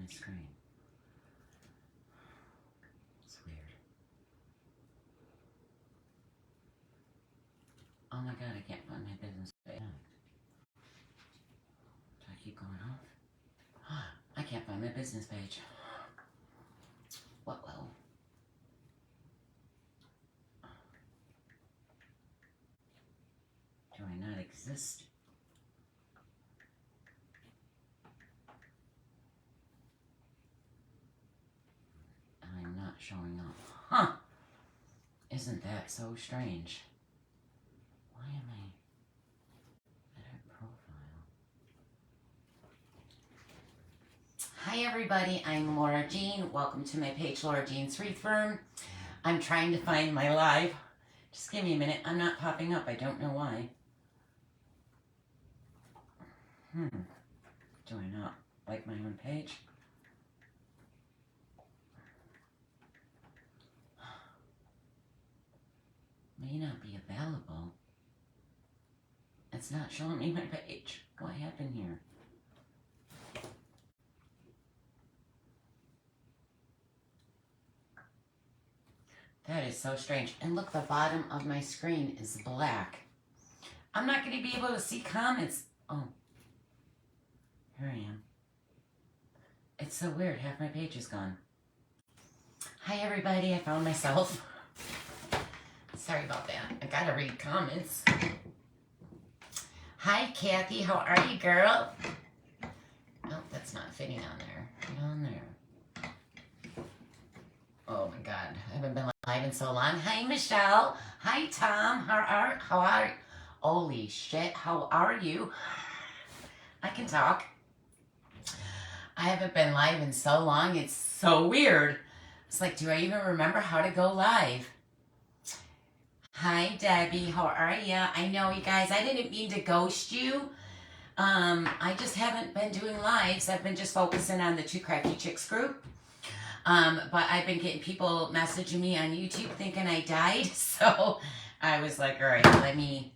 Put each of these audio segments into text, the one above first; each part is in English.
my screen. It's weird. Oh my god, I can't find my business page. Do I keep going off? I can't find my business page. What will? Do I not exist? I'm not showing up. Huh! Isn't that so strange? Why am I edit profile? Hi everybody, I'm Laura Jean. Welcome to my page, Laura Jean's Wreath Firm. I'm trying to find my live. Just give me a minute. I'm not popping up. I don't know why. Do I not like my own page? May not be available. It's not showing me my page. What happened here? That is so strange. And look, the bottom of my screen is black. I'm not going to be able to see comments. Oh, here I am. It's so weird. Half my page is gone. Hi, everybody. I found myself. Sorry about that. I got to read comments. Hi, Kathy. How are you, girl? Oh, that's not fitting on there. Get on there. Oh, my God. I haven't been live in so long. Hi, Michelle. Hi, Tom. How are holy shit. How are you? I can talk. I haven't been live in so long. It's so weird. It's like, do I even remember how to go live? Hi, Debbie. How are you? I know, you guys, I didn't mean to ghost you. I just haven't been doing lives. I've been just focusing on the two Crafty Chicks group. But I've been getting people messaging me on YouTube thinking I died. So I was like, all right, let me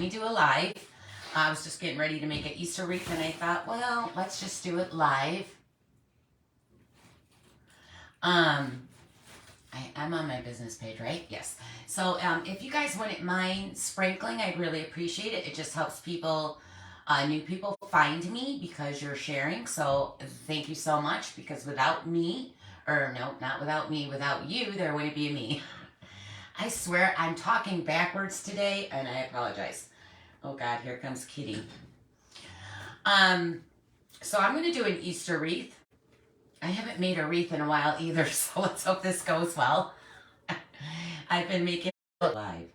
do a live. I was just getting ready to make an Easter Wreath, and I thought, well, let's just do it live. I'm on my business page, right? Yes. So if you guys wouldn't mind sprinkling, I'd really appreciate it. It just helps people, new people find me because you're sharing. So thank you so much, because without me, or no, not without me, without you, there wouldn't be me. I swear I'm talking backwards today, and I apologize. Oh God, here comes Kitty. So I'm going to do an Easter wreath. I haven't made a wreath in a while either, so let's hope this goes well. I've been making it live.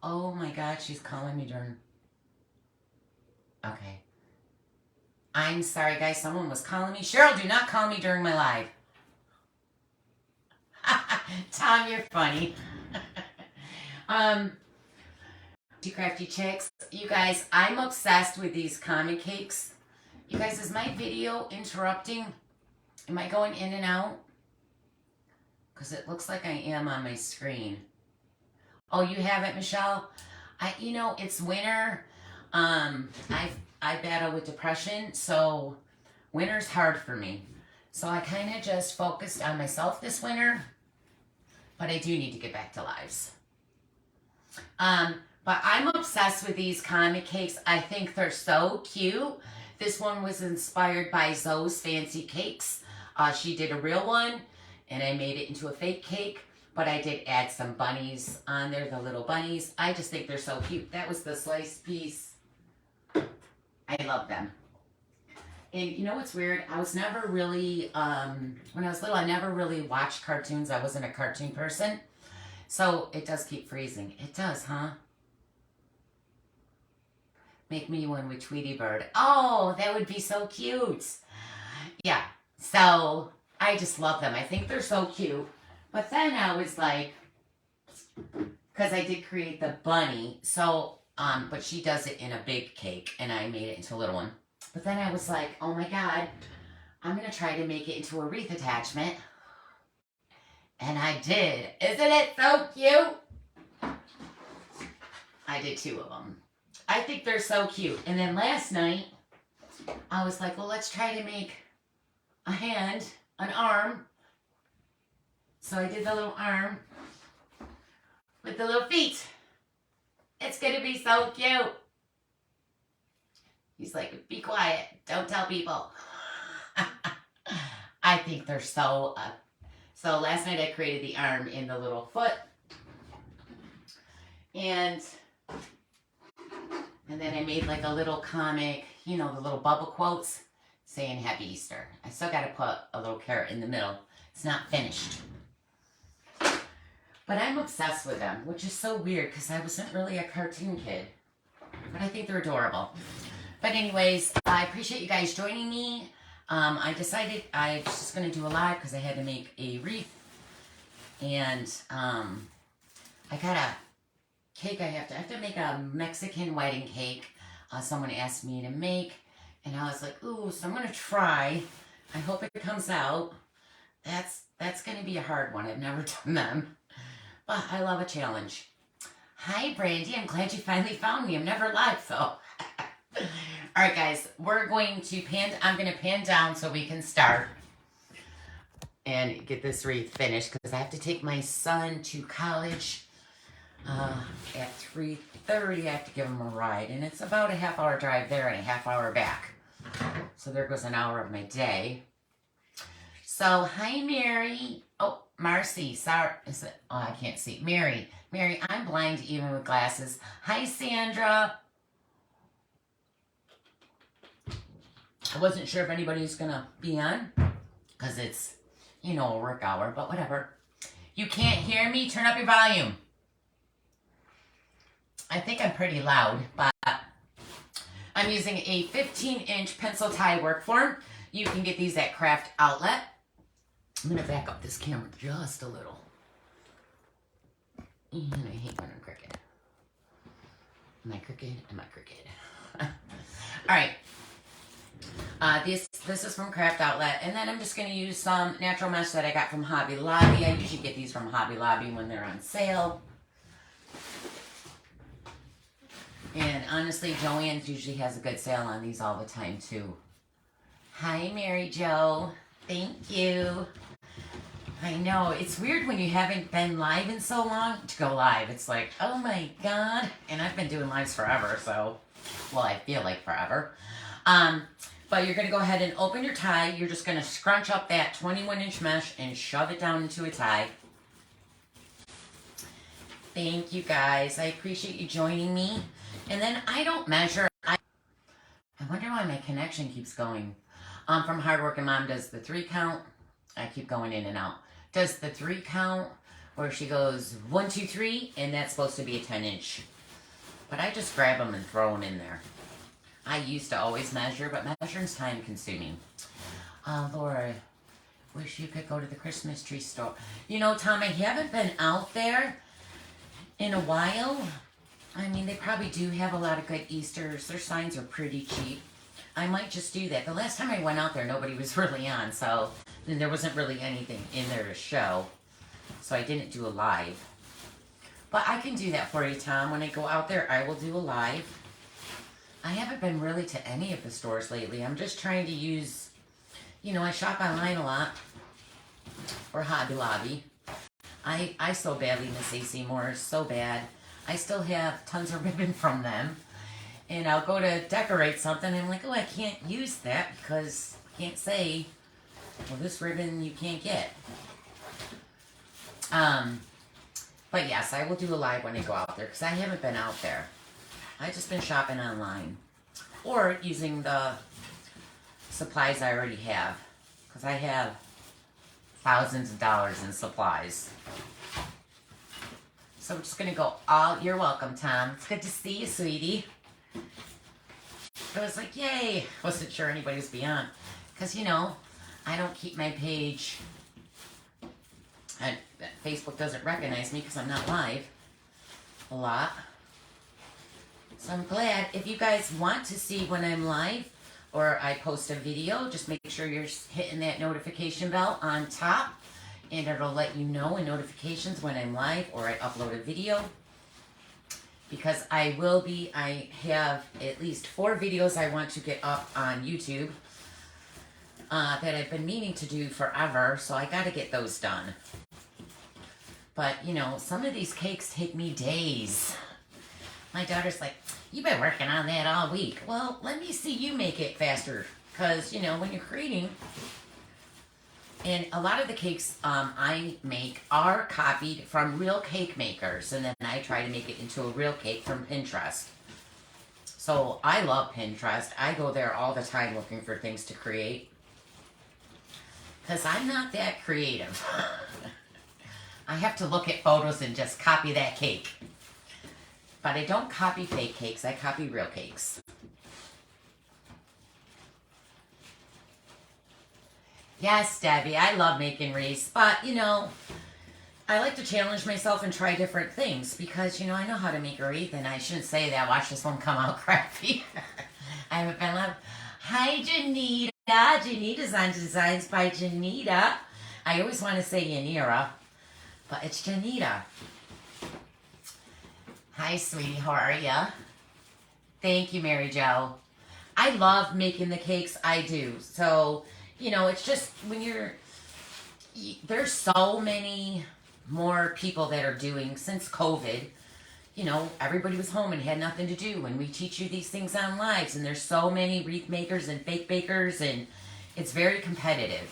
Oh my God, she's calling me during... Okay. I'm sorry, guys. Someone was calling me. Cheryl, do not call me during my live. Tom, you're funny. Two Crafty Chicks. You guys, I'm obsessed with these comic cakes. You guys, is my video interrupting? Am I going in and out? Because it looks like I am on my screen. Oh, you have it, Michelle? You know, it's winter. I battle with depression, so winter's hard for me. So I kind of just focused on myself this winter. But I do need to get back to lives. But I'm obsessed with these comic cakes. I think they're so cute. This one was inspired by Zoe's Fancy Cakes. She did a real one, and I made it into a fake cake. But I did add some bunnies on there, the little bunnies. I just think they're so cute. That was the sliced piece. I love them. And you know what's weird? I was never really, when I was little, I never really watched cartoons. I wasn't a cartoon person. So it does keep freezing. It does, huh? Make me one with Tweety Bird. Oh, that would be so cute. Yeah, so I just love them. I think they're so cute. But then I was like, because I did create the bunny, so, but she does it in a big cake, and I made it into a little one. But then I was like, oh my God, I'm going to try to make it into a wreath attachment. And I did. Isn't it so cute? I did 2 of them. I think they're so cute. And then last night, I was like, well, let's try to make a hand, an arm. So I did the little arm with the little feet. It's going to be so cute. He's like, be quiet. Don't tell people. I think they're so... So last night I created the arm in the little foot. And then I made like a little comic, you know, the little bubble quotes saying Happy Easter. I still got to put a little carrot in the middle. It's not finished. But I'm obsessed with them, which is so weird because I wasn't really a cartoon kid. But I think they're adorable. But anyways, I appreciate you guys joining me. I decided I was just going to do a live because I had to make a wreath. And I got a cake I have to make a Mexican wedding cake. Someone asked me to make. And I was like, ooh, so I'm going to try. I hope it comes out. That's going to be a hard one. I've never done them. But I love a challenge. Hi, Brandy. I'm glad you finally found me. I'm never live, so... All right, guys, we're going to I'm going to pan down so we can start and get this wreath finished because I have to take my son to college at 3:30. I have to give him a ride, and it's about a half-hour drive there and a half-hour back. So there goes an hour of my day. So, hi, Mary. Oh, Marcy. Sorry. Oh, I can't see. Mary, I'm blind even with glasses. Hi, Sandra. I wasn't sure if anybody was going to be on because it's, you know, a work hour, but whatever. You can't hear me? Turn up your volume. I think I'm pretty loud, but I'm using a 15-inch pencil tie work form. You can get these at Craft Outlet. I'm going to back up this camera just a little. And I hate when I'm crooked. Am I crooked? Am I crooked? All right. This is from Craft Outlet, and then I'm just going to use some natural mesh that I got from Hobby Lobby. I usually get these from Hobby Lobby when they're on sale. And honestly, Joann's usually has a good sale on these all the time too. Hi, Mary Jo. Thank you. I know, it's weird when you haven't been live in so long to go live. It's like, oh my God. And I've been doing lives forever, so, well, I feel like forever. But you're going to go ahead and open your tie. You're just going to scrunch up that 21-inch mesh and shove it down into a tie. Thank you, guys. I appreciate you joining me. And then I don't measure. I wonder why my connection keeps going. From Hard Working Mom does the 3 count. I keep going in and out. Does the 3 count where she goes 1, 2, 3, and that's supposed to be a 10-inch. But I just grab them and throw them in there. I used to always measure, but measuring's time consuming. Laura, wish you could go to the Christmas tree store. You know, Tom, I haven't been out there in a while. I mean, they probably do have a lot of good Easters. Their signs are pretty cheap. I might just do that. The last time I went out there, nobody was really on, so then there wasn't really anything in there to show. So I didn't do a live. But I can do that for you, Tom. When I go out there, I will do a live. I haven't been really to any of the stores lately. I'm just trying to use, you know, I shop online a lot. Or Hobby Lobby. I so badly miss AC Moore's, so bad. I still have tons of ribbon from them. And I'll go to decorate something and I'm like, oh, I can't use that because I can't say, well, this ribbon you can't get. But yes, I will do a live when I go out there because I haven't been out there. I've just been shopping online or using the supplies I already have because I have thousands of dollars in supplies. So we're just going to go all, you're welcome, Tom. It's good to see you, sweetie. I was like, yay. Wasn't sure anybody was beyond. Because, you know, I don't keep my page. Facebook doesn't recognize me because I'm not live a lot. So I'm glad. If you guys want to see when I'm live or I post a video, just make sure you're hitting that notification bell on top. And it'll let you know in notifications when I'm live or I upload a video. Because I have at least 4 videos I want to get up on YouTube. that I've been meaning to do forever, so I got to get those done. But, you know, some of these cakes take me days. My daughter's like, you've been working on that all week. Well, let me see you make it faster. Because, you know, when you're creating, and a lot of the cakes I make are copied from real cake makers. And then I try to make it into a real cake from Pinterest. So I love Pinterest. I go there all the time looking for things to create. Because I'm not that creative. I have to look at photos and just copy that cake. But I don't copy fake cakes. I copy real cakes. Yes, Debbie, I love making wreaths. But, you know, I like to challenge myself and try different things. Because, you know, I know how to make a wreath. And I shouldn't say that. Watch this one come out crappy. I haven't been love. Hi, Janita. Janita's on Designs by Janita. I always want to say Yanira. But it's Janita. Hi, sweetie. How are ya? Thank you, Mary Jo. I love making the cakes. I do. So, you know, it's just when there's so many more people that are doing since COVID. You know, everybody was home and had nothing to do. And we teach you these things on lives. And there's so many wreath makers and fake bakers. And it's very competitive.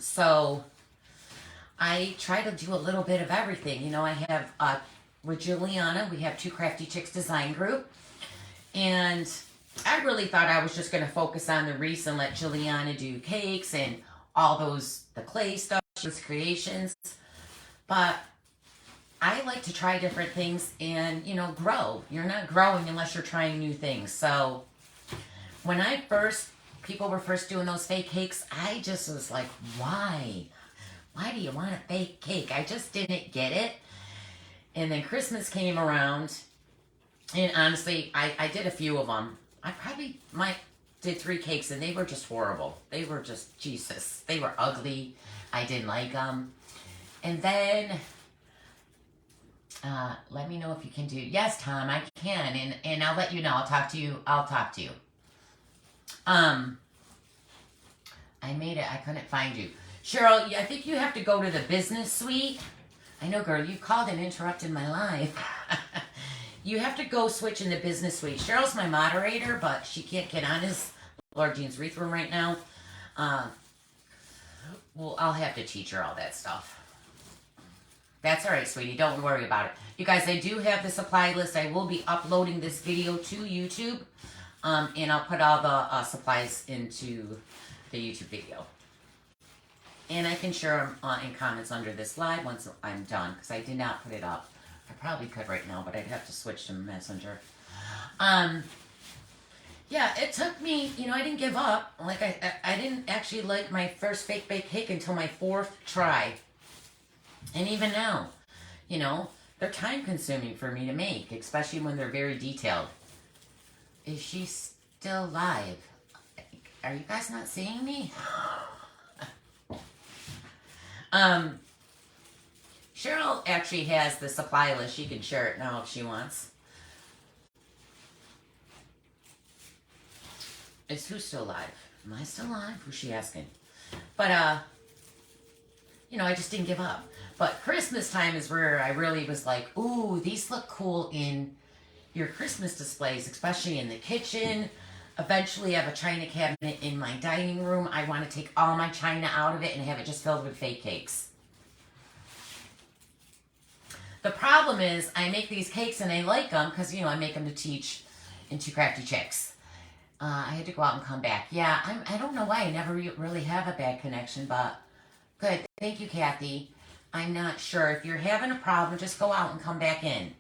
So I try to do a little bit of everything. You know, I have... with Julianna, we have 2 Crafty Chicks design group. And I really thought I was just going to focus on the wreaths and let Julianna do cakes and all the clay stuff, those creations. But I like to try different things and, you know, grow. You're not growing unless you're trying new things. So when people were first doing those fake cakes, I just was like, why? Why do you want a fake cake? I just didn't get it. And then Christmas came around, and honestly, I did a few of them. I probably did 3 cakes, and they were just horrible. They were just, Jesus. They were ugly. I didn't like them. And then, let me know if you can do, yes, Tom, I can, and I'll let you know. I'll talk to you. I made it. I couldn't find you. Cheryl, I think you have to go to the business suite. I know, girl, you called and interrupted my life. You have to go switch in the business suite. Cheryl's my moderator, but she can't get on his Lord Jean's wreath room right now. Well, I'll have to teach her all that stuff. That's all right, sweetie. Don't worry about it. You guys, I do have the supply list. I will be uploading this video to YouTube. And I'll put all the supplies into the YouTube video. And I can share them in comments under this live once I'm done, because I did not put it up. I probably could right now, but I'd have to switch to Messenger. Yeah, it took me, you know, I didn't give up. Like, I didn't actually like my first fake baked cake until my 4th try. And even now, you know, they're time consuming for me to make, especially when they're very detailed. Is she still live? Are you guys not seeing me? Cheryl actually has the supply list. She can share it now if she wants. Is who still alive? Am I still alive? Who's she asking? But, you know, I just didn't give up. But Christmas time is where I really was like, ooh, these look cool in your Christmas displays, especially in the kitchen. Eventually, I have a china cabinet in my dining room. I want to take all my china out of it and have it just filled with fake cakes. The problem is, I make these cakes and I like them because, you know, I make them to teach into Crafty Chicks. I had to go out and come back. Yeah, I don't know why. I never really have a bad connection, but good. Thank you, Kathy. I'm not sure. If you're having a problem, just go out and come back in.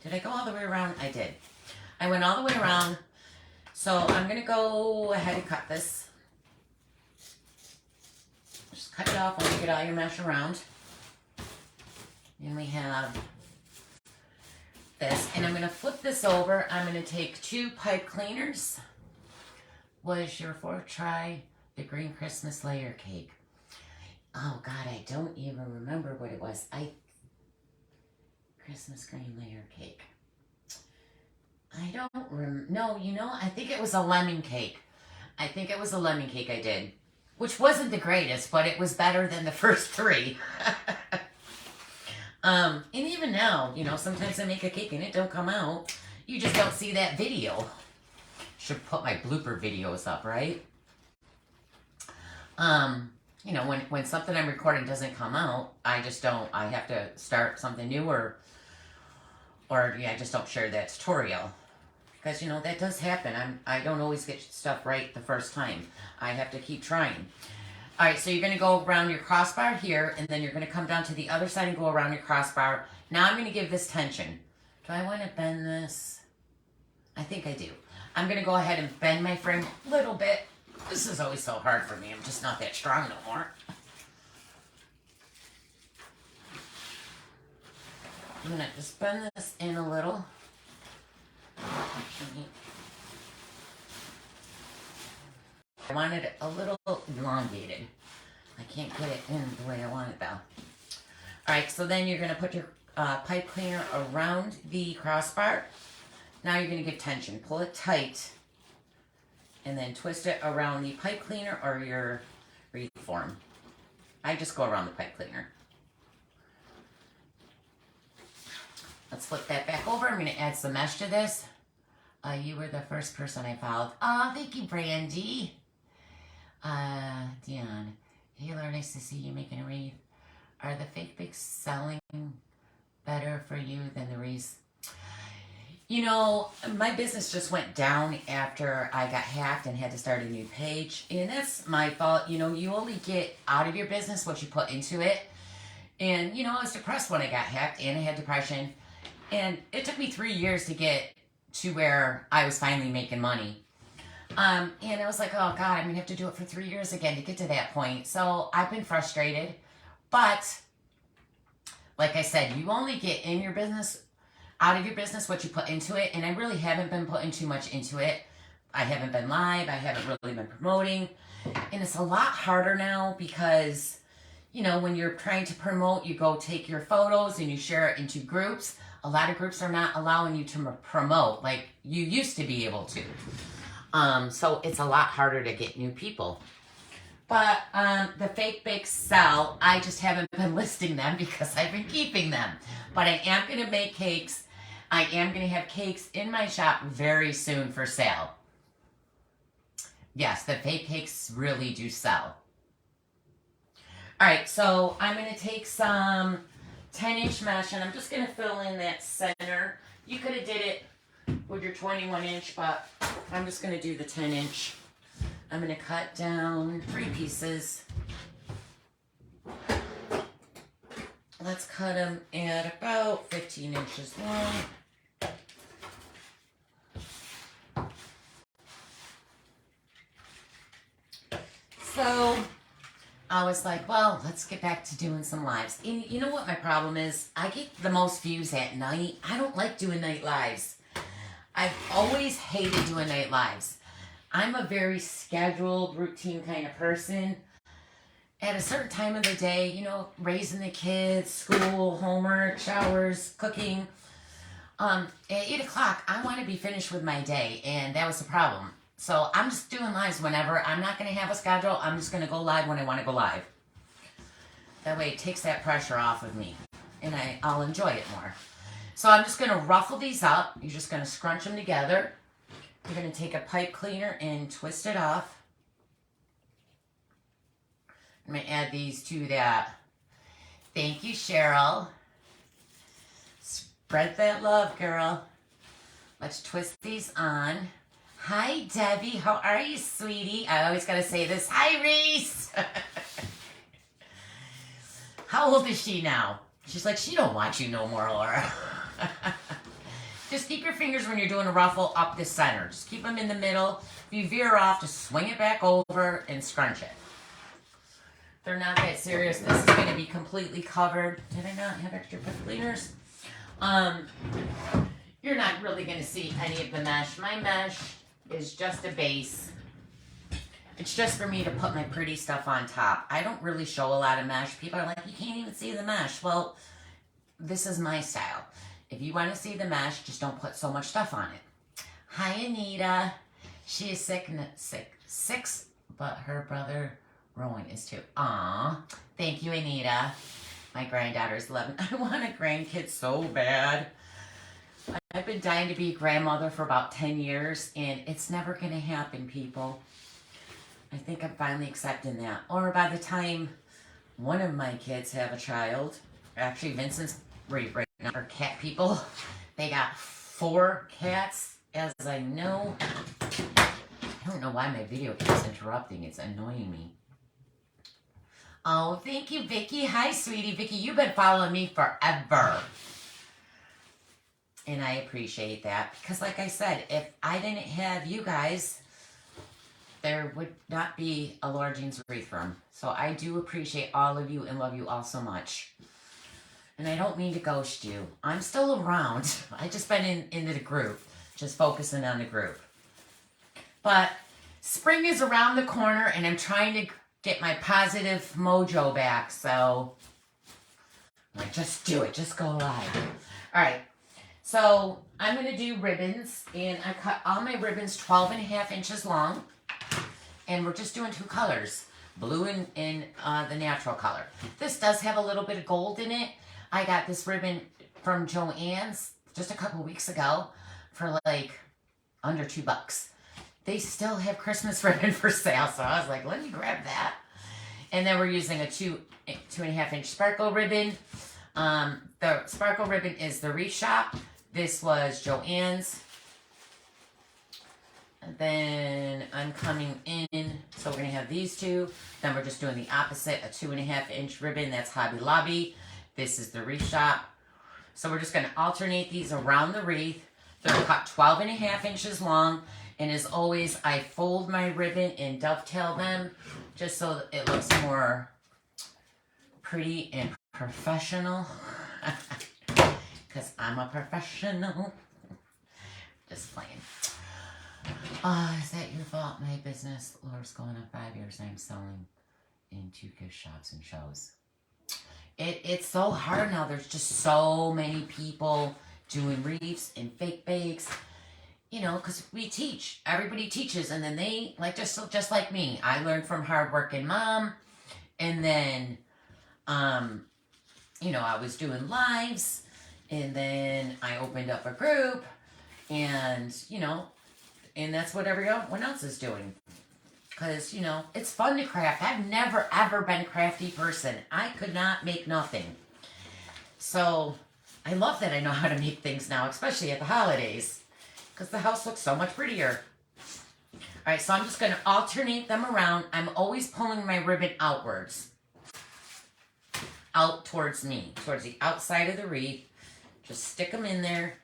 Did I go all the way around? I did. I went all the way around. So I'm going to go ahead and cut this. Just cut it off when you get all your mesh around. And we have this. And I'm going to flip this over. I'm going to take 2 pipe cleaners. Was your 4th try the green Christmas layer cake? Oh, God, I don't even remember what it was. Christmas green layer cake. I don't no, you know, I think it was a lemon cake. I think it was a lemon cake I did. which wasn't the greatest, but it was better than the first 3. And even now, you know, sometimes I make a cake and it don't come out. You just don't see that video. Should put my blooper videos up, right? You know, when something I'm recording doesn't come out, I just don't, I have to start something new or yeah, I just don't share that tutorial. Because, you know, that does happen. I don't always get stuff right the first time. I have to keep trying. All right, so you're going to go around your crossbar here, and then you're going to come down to the other side and go around your crossbar. Now I'm going to give this tension. Do I want to bend this? I think I do. I'm going to go ahead and bend my frame a little bit. This is always so hard for me. I'm just not that strong no more. I'm going to just bend this in a little. I want it a little elongated. I can't get it in the way I want it though. Alright, so then you're going to put your pipe cleaner around the crossbar. Now you're going to give tension. Pull it tight and then twist it around the pipe cleaner or your wreath form. I just go around the pipe cleaner. Let's flip that back over. I'm going to add some mesh to this. You were the first person I followed. Oh, thank you, Brandy. Dion. Hey, Laura, nice to see you making a wreath. Are the fake pigs selling better for you than the wreaths? You know, my business just went down after I got hacked and had to start a new page. And that's my fault. You know, you only get out of your business what you put into it. And, you know, I was depressed when I got hacked and I had depression. And it took me 3 years to get to where I was finally making money. And I was like, oh God, I'm going to have to do it for 3 years again to get to that point. So I've been frustrated. But like I said, you only get in your business, out of your business, what you put into it. And I really haven't been putting too much into it. I haven't been live. I haven't really been promoting. And it's a lot harder now because, you know, when you're trying to promote, you go take your photos and you share it into groups. A lot of groups are not allowing you to promote like you used to be able to. So it's a lot harder to get new people. But the fake bakes sell. I just haven't been listing them because I've been keeping them. But I am going to make cakes. I am going to have cakes in my shop very soon for sale. Yes, the fake cakes really do sell. All right, so I'm going to take some 10-inch mesh and I'm just going to fill in that center. You could have did it with your 21-inch, but I'm just going to do the 10-inch. I'm going to cut down 3 pieces. Let's cut them at about 15 inches long. So I was like, well, let's get back to doing some lives. And you know what my problem is? I get the most views at night. I don't like doing night lives. I've always hated doing night lives. I'm a very scheduled, routine kind of person. At a certain time of the day, you know, raising the kids, school, homework, showers, cooking. At 8 o'clock, I want to be finished with my day, and that was the problem. So I'm just doing lives whenever. I'm not going to have a schedule. I'm just going to go live when I want to go live. That way it takes that pressure off of me, and I'll enjoy it more. So I'm just going to ruffle these up. You're just going to scrunch them together. You're going to take a pipe cleaner and twist it off. I'm going to add these to that. Thank you, Cheryl. Spread that love, girl. Let's twist these on. Hi, Debbie. How are you, sweetie? I always got to say this. Hi, Reese. How old is she now? She's like, she don't want you no more, Laura. Just keep your fingers when you're doing a ruffle up the center. Just keep them in the middle. If you veer off, just swing it back over and scrunch it. They're not that serious. This is going to be completely covered. Did I not have extra pipe cleaners? You're not really going to see any of the mesh. My mesh is just a base. It's just for me to put my pretty stuff on top. I don't really show a lot of mesh. People are like, you can't even see the mesh. Well, this is my style. If you want to see the mesh, just don't put so much stuff on it. Hi, Anita. She is sick, but her brother Rowan is too. Aw, thank you, Anita. My granddaughter's 11. I want a grandkid so bad. I've been dying to be a grandmother for about 10 years, and it's never going to happen, people. I think I'm finally accepting that. Or by the time one of my kids have a child, actually Vincent's right now, are cat people. They got 4 cats, as I know. I don't know why my video keeps interrupting. It's annoying me. Oh, thank you, Vicky. Hi, sweetie. Vicky, you've been following me forever. And I appreciate that. Because like I said, if I didn't have you guys, there would not be a Laura Jean's Wreath Room. So I do appreciate all of you and love you all so much. And I don't mean to ghost you. I'm still around. I just been into the group. Just focusing on the group. But spring is around the corner and I'm trying to get my positive mojo back. So I'm like, just do it. Just go live. All right. So I'm going to do ribbons. And I cut all my ribbons 12.5 inches long. And we're just doing 2 colors. Blue and the natural color. This does have a little bit of gold in it. I got this ribbon from Joann's just a couple weeks ago for like under $2. They still have Christmas ribbon for sale, so I was like, let me grab that. And then we're using a 2.5 inch sparkle ribbon. The sparkle ribbon is the Wreath Shop. This was Joann's. And then I'm coming in, so we're going to have these 2. Then we're just doing the opposite, a 2.5 inch ribbon. That's Hobby Lobby. This is the Wreath Shop. So we're just going to alternate these around the wreath. They're cut 12.5 inches long. And as always, I fold my ribbon and dovetail them just so that it looks more pretty and professional. Because I'm a professional. Just playing. Is that your fault? My business, Laura's going on 5 years. I'm selling in 2 gift shops and shows. It's so hard now. There's just so many people doing wreaths and fake bakes. You know, because we teach. Everybody teaches. And then they, like just like me, I learned from hardworking mom. And then, you know, I was doing lives. And then I opened up a group. And, you know, and that's what everyone else is doing. Because, you know, it's fun to craft. I've never, ever been a crafty person. I could not make nothing. So, I love that I know how to make things now, especially at the holidays. Because the house looks so much prettier. Alright, so I'm just going to alternate them around. I'm always pulling my ribbon outwards. Out towards me. Towards the outside of the wreath. Just stick them in there.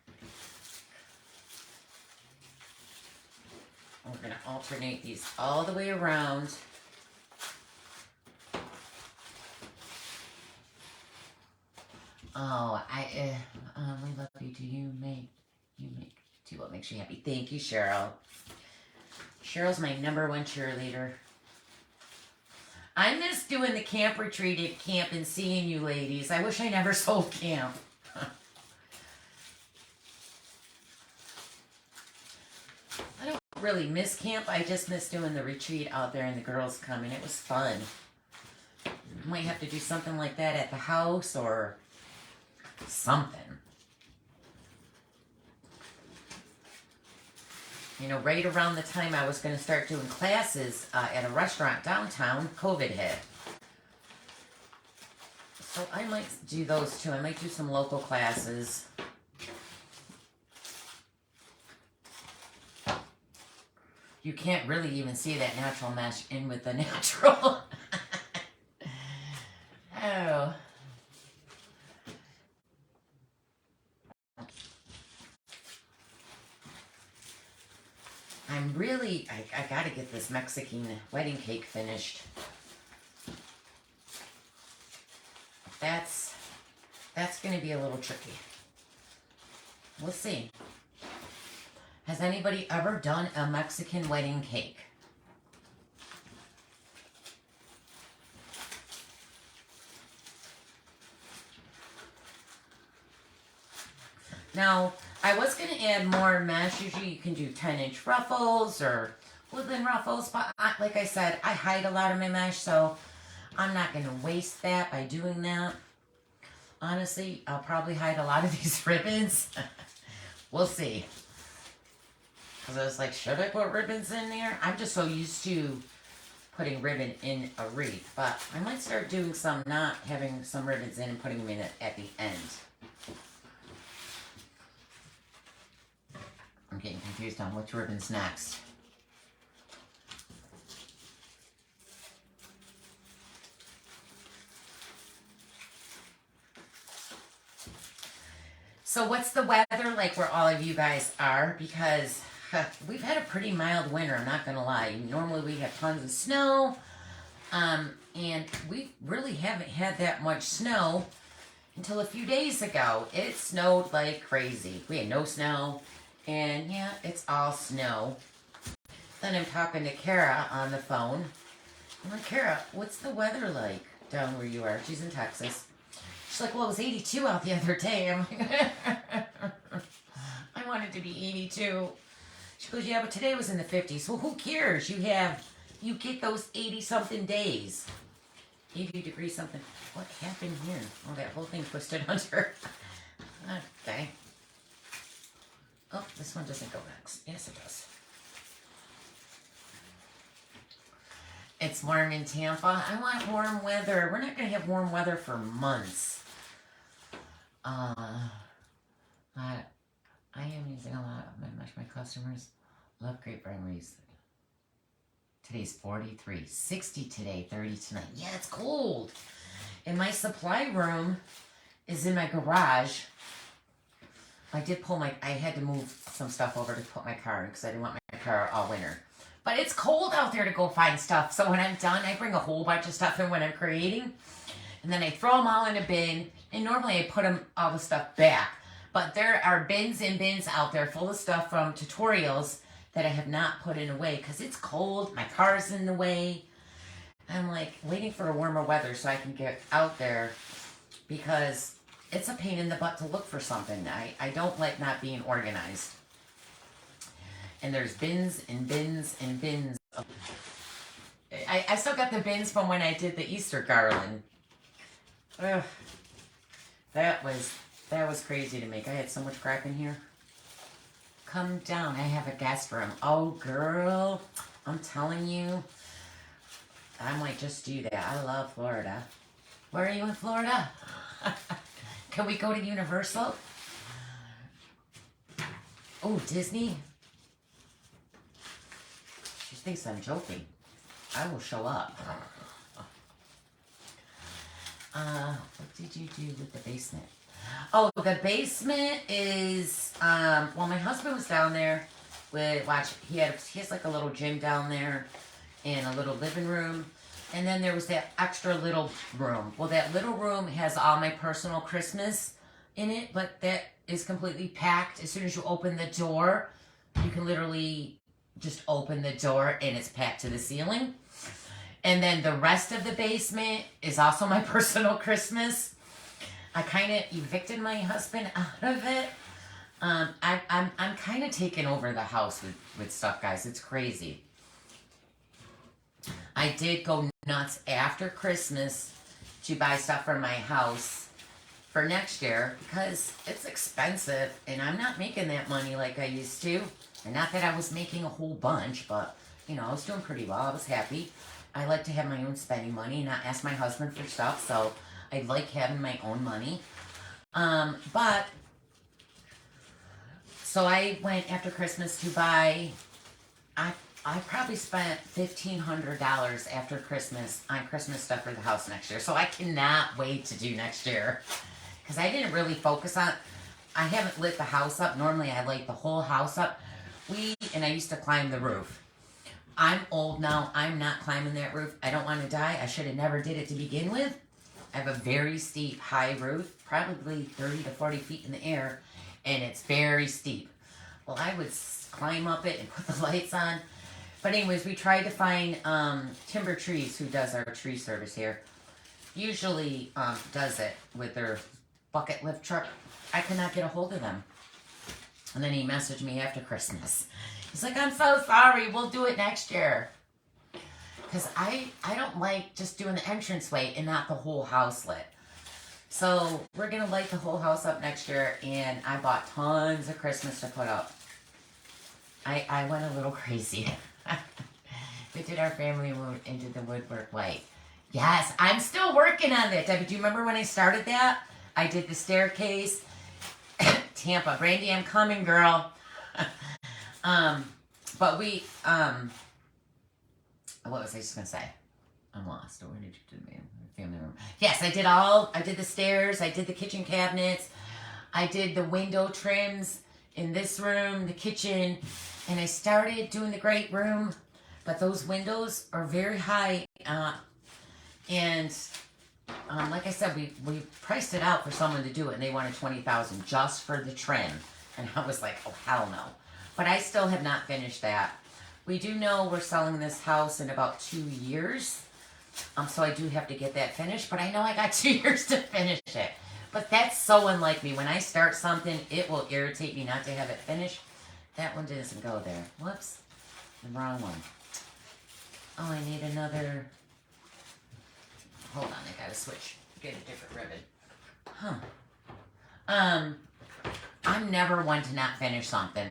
We're going to alternate these all the way around. Oh, I love you. Do you make do what makes you happy? Thank you, Cheryl. Cheryl's my #1 cheerleader. I miss doing the camp retreat at camp and seeing you ladies. I wish I never sold camp. I don't really miss camp. I just miss doing the retreat out there and the girls coming. It was fun. Might have to do something like that at the house or something. You know, right around the time I was going to start doing classes at a restaurant downtown, COVID hit. So I might do those too. I might do some local classes. You can't really even see that natural mesh in with the natural. Oh. I'm really, I gotta get this Mexican wedding cake finished. That's gonna be a little tricky. We'll see. Has anybody ever done a Mexican wedding cake? Now, I was going to add more mesh. Usually you can do 10-inch ruffles or wooden ruffles, but like I said, I hide a lot of my mesh, so I'm not going to waste that by doing that. Honestly, I'll probably hide a lot of these ribbons. We'll see. Because I was like, should I put ribbons in there? I'm just so used to putting ribbon in a wreath. But I might start doing some, not having some ribbons in and putting them in at the end. I'm getting confused on which ribbon's next. So what's the weather like where all of you guys are? Because we've had a pretty mild winter, I'm not going to lie. Normally we have tons of snow. And we really haven't had that much snow until a few days ago. It snowed like crazy. We had no snow. And yeah, it's all snow. Then I'm talking to Kara on the phone. I'm like, Kara, what's the weather like down where you are? She's in Texas. She's like, well, it was 82 out the other day. I'm like, I wanted to be 82. She goes, yeah, but today was in the 50s. Well, who cares? You get those 80-something days. 80 degrees something. What happened here? Oh, that whole thing twisted under. Okay. Oh, this one doesn't go next. Yes, it does. It's warm in Tampa. I want warm weather. We're not going to have warm weather for months. I am using a lot of my mesh. My customers love grapevine wreaths. Today's 43, 60 today, 30 tonight. Yeah, it's cold. And my supply room is in my garage. I had to move some stuff over to put my car in because I didn't want my car all winter. But it's cold out there to go find stuff. So when I'm done, I bring a whole bunch of stuff in when I'm creating. And then I throw them all in a bin. And normally I put all the stuff back. But there are bins and bins out there full of stuff from tutorials that I have not put in away because it's cold. My car's in the way. I'm like waiting for a warmer weather so I can get out there because it's a pain in the butt to look for something. I don't like not being organized. And there's bins and bins and bins. I still got the bins from when I did the Easter garland. Ugh. That was crazy to make. I had so much crap in here. Come down. I have a guest room. Oh, girl. I'm telling you. I might just do that. I love Florida. Where are you in Florida? Can we go to Universal? Oh, Disney? She thinks I'm joking. I will show up. What did you do with the basement? Oh, the basement is, well, my husband was down there he has like a little gym down there and a little living room. And then there was that extra little room. Well, that little room has all my personal Christmas in it, but that is completely packed. As soon as you open the door, you can literally just open the door and it's packed to the ceiling. And then the rest of the basement is also my personal Christmas. I kind of evicted my husband out of it. I'm kind of taking over the house with stuff, guys. It's crazy. I did go nuts after Christmas to buy stuff for my house for next year because it's expensive and I'm not making that money like I used to. And not that I was making a whole bunch, but, you know, I was doing pretty well. I was happy. I like to have my own spending money and not ask my husband for stuff, so I like having my own money. So I went after Christmas to buy, I probably spent $1,500 after Christmas on Christmas stuff for the house next year. So I cannot wait to do next year. Because I didn't really focus on, I haven't lit the house up. Normally I light the whole house up. And I used to climb the roof. I'm old now. I'm not climbing that roof. I don't want to die. I should have never did it to begin with. I have a very steep, high roof, probably 30 to 40 feet in the air, and it's very steep. Well, I would climb up it and put the lights on. But anyways, we tried to find Timber Trees, who does our tree service here. Usually does it with their bucket lift truck. I could not get a hold of them. And then he messaged me after Christmas. He's like, I'm so sorry. We'll do it next year. Because I don't like just doing the entranceway and not the whole house lit. So we're going to light the whole house up next year. And I bought tons of Christmas to put up. I went a little crazy. We did our family mood and did the woodwork white. Yes, I'm still working on that. Debbie, do you remember when I started that? I did the staircase. Tampa. Brandy, I'm coming, girl. But we, what was I just going to say? I'm lost. Where did you do the family room? Yes, I did the stairs. I did the kitchen cabinets. I did the window trims in this room, the kitchen. And I started doing the great room. But those windows are very high. And like I said, we priced it out for someone to do it. And they wanted $20,000 just for the trim. And I was like, oh, hell no. But I still have not finished that. We do know we're selling this house in about 2 years. So I do have to get that finished. But I know I got 2 years to finish it. But that's so unlike me. When I start something, it will irritate me not to have it finished. That one doesn't go there. Whoops. The wrong one. Oh, I need another. Hold on, I gotta switch. Get a different ribbon. Huh. I'm never one to not finish something.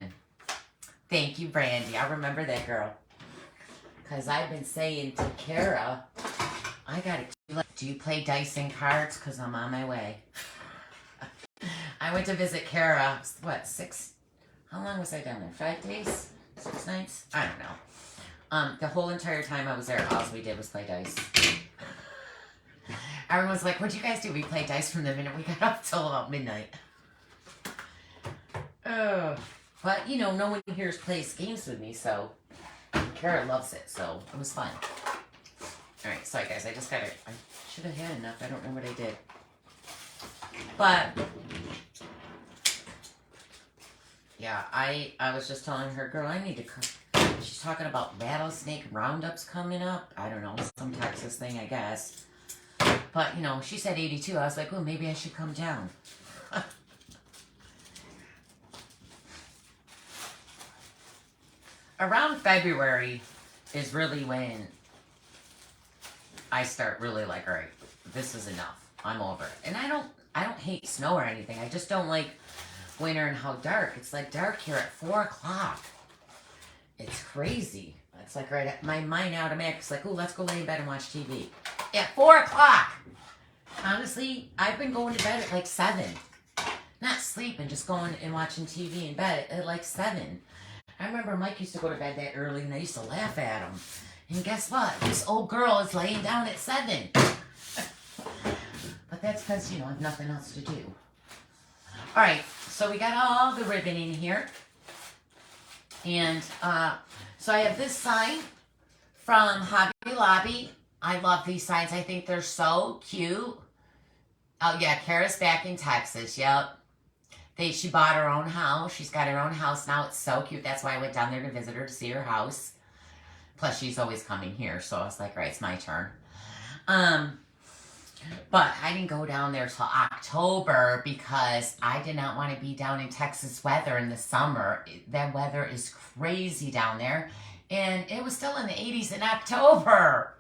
Thank you, Brandy. I remember that, girl. Because I've been saying to Kara, I gotta, do you play dice and cards? Because I'm on my way. I went to visit Kara, what, 6? How long was I down there? 5 days? 6 nights? I don't know. The whole entire time I was there, all we did was play dice. Everyone's like, what'd you guys do? We played dice from the minute we got up till about midnight. Oh. But, you know, no one here plays games with me, so Kara loves it, so it was fun. Alright, sorry guys, I should have had enough. I don't know what I did. But, yeah, I was just telling her, girl, I need to cook. She's talking about rattlesnake roundups coming up. I don't know, some Texas thing, I guess. But, you know, she said 82. I was like, oh, maybe I should come down. Around February is really when I start really like, all right, this is enough. I'm over it. And I don't hate snow or anything. I just don't like winter and how dark. It's like dark here at 4 o'clock. It's crazy. It's like right at my mind automatic. It's like, oh, let's go lay in bed and watch TV. At 4 o'clock. Honestly, I've been going to bed at like 7. Not sleeping, just going and watching TV in bed at like 7. I remember Mike used to go to bed that early and I used to laugh at him. And guess what? This old girl is laying down at 7. But that's because, you know, I have nothing else to do. Alright, so we got all the ribbon in here. And so I have this sign from Hobby Lobby. I love these signs. I think they're so cute. Oh, yeah, Kara's back in Texas. Yep. She bought her own house. She's got her own house now. It's so cute. That's why I went down there to visit her to see her house. Plus, she's always coming here. So I was like, right, it's my turn. But I didn't go down there till October because I did not want to be down in Texas weather in the summer. That weather is crazy down there. And it was still in the 80s in October.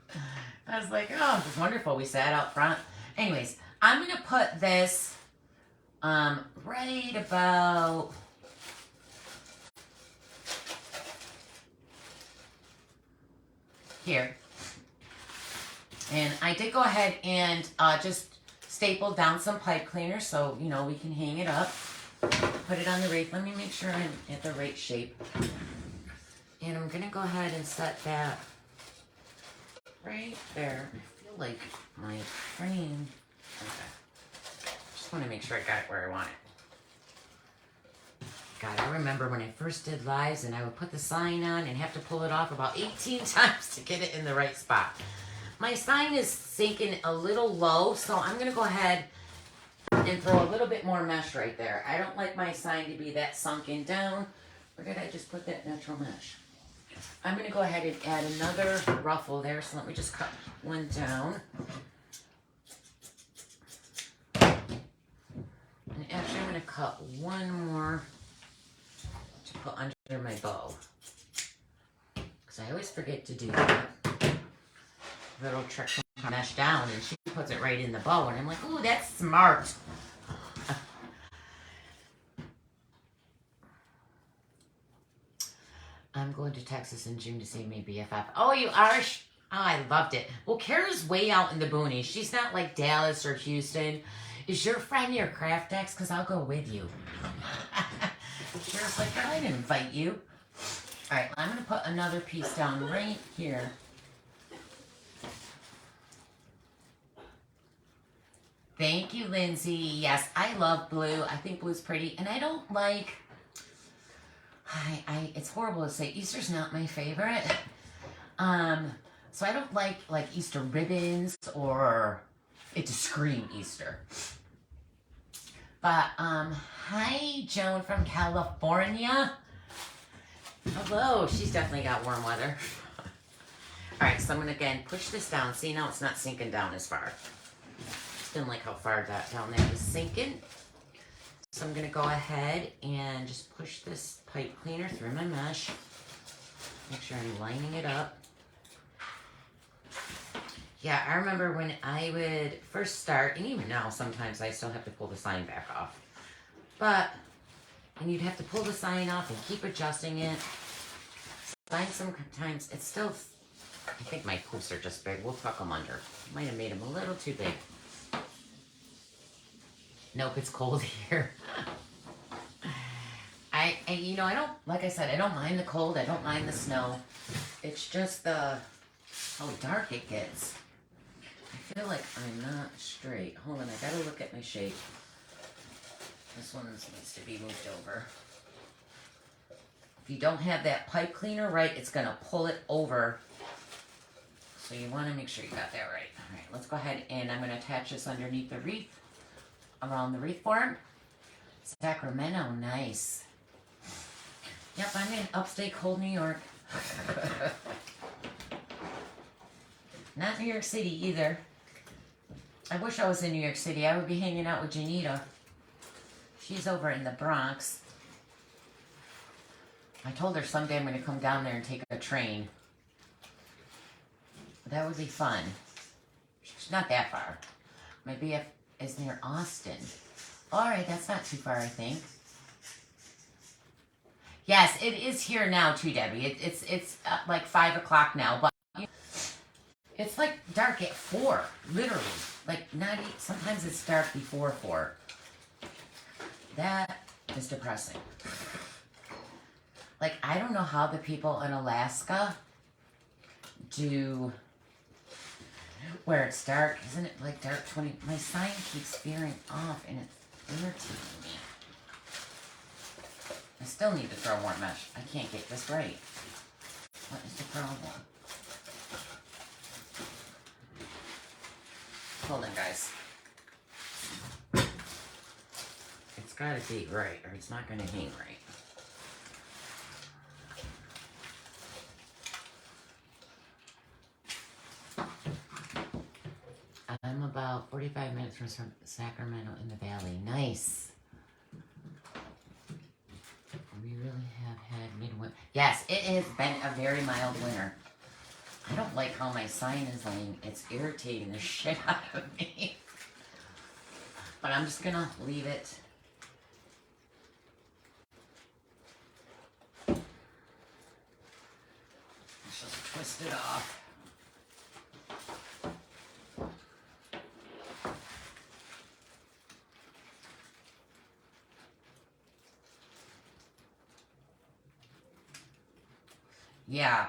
I was like, oh, this is wonderful. We sat out front. Anyways, I'm going to put this right about here. And I did go ahead and just staple down some pipe cleaner so, you know, we can hang it up. Put it on the wreath. Let me make sure I'm at the right shape. And I'm going to go ahead and set that right there. I feel like my frame. Okay. Just want to make sure I got it where I want it. God, I remember when I first did lives and I would put the sign on and have to pull it off about 18 times to get it in the right spot. My sign is sinking a little low, so I'm going to go ahead and throw a little bit more mesh right there. I don't like my sign to be that sunken down. Or did I just put that natural mesh? I'm going to go ahead and add another ruffle there, so let me just cut one down. And actually, I'm going to cut one more to put under my bow. Because I always forget to do that. Little trick to mesh down, and she puts it right in the bow, and I'm like, ooh, that's smart. I'm going to Texas in June to see my BFF. Oh, you are? Oh, I loved it. Well, Kara's way out in the boonies. She's not like Dallas or Houston. Is your friend your craft ex? Because I'll go with you. Kara's like, I didn't invite you. All right, I'm going to put another piece down right here. Thank you, Lindsay. Yes, I love blue. I think blue's pretty. And I don't like... it's horrible to say. Easter's not my favorite. So I don't like Easter ribbons or it to scream Easter. But, hi, Joan from California. Hello. She's definitely got warm weather. All right, so I'm going to, again, push this down. See, now it's not sinking down as far. Just didn't like how far that down there was sinking. So I'm going to go ahead and just push this pipe cleaner through my mesh. Make sure I'm lining it up. Yeah, I remember when I would first start, and even now sometimes I still have to pull the sign back off. But, and you'd have to pull the sign off and keep adjusting it. Sometimes it's still, I think my poofs are just big. We'll tuck them under. Might have made them a little too big. Nope, it's cold here. You know, I don't, like I said, I don't mind the cold. I don't mind the snow. It's just how dark it gets. I feel like I'm not straight. Hold on, I gotta look at my shape. This one needs to be moved over. If you don't have that pipe cleaner right, it's gonna pull it over. So you wanna make sure you got that right. All right, let's go ahead and I'm gonna attach this underneath the wreath. Around the wreath form. Sacramento, nice. Yep, I'm in upstate cold New York. Not New York City either. I wish I was in New York City. I would be hanging out with Janita. She's over in the Bronx. I told her someday I'm going to come down there and take a train. That would be fun. It's not that far. My BF is near Austin. Alright, that's not too far, I think. Yes, it is here now too, Debbie. It's like 5 o'clock now, but it's like dark at 4, literally. Like, not even, sometimes it's dark before 4. That is depressing. Like, I don't know how the people in Alaska do where it's dark. Isn't it like dark 20? My sign keeps veering off and it's irritating me. I still need to throw more mesh. I can't get this right. What is the problem? Hold on, guys. It's gotta be right or it's not gonna hang right. I'm about 45 minutes from Sacramento in the Valley. Nice. We really have had midwinter. Yes, it has been a very mild winter. I don't like how my sign is laying. It's irritating the shit out of me. But I'm just gonna leave it. Let's just twist it off. Yeah,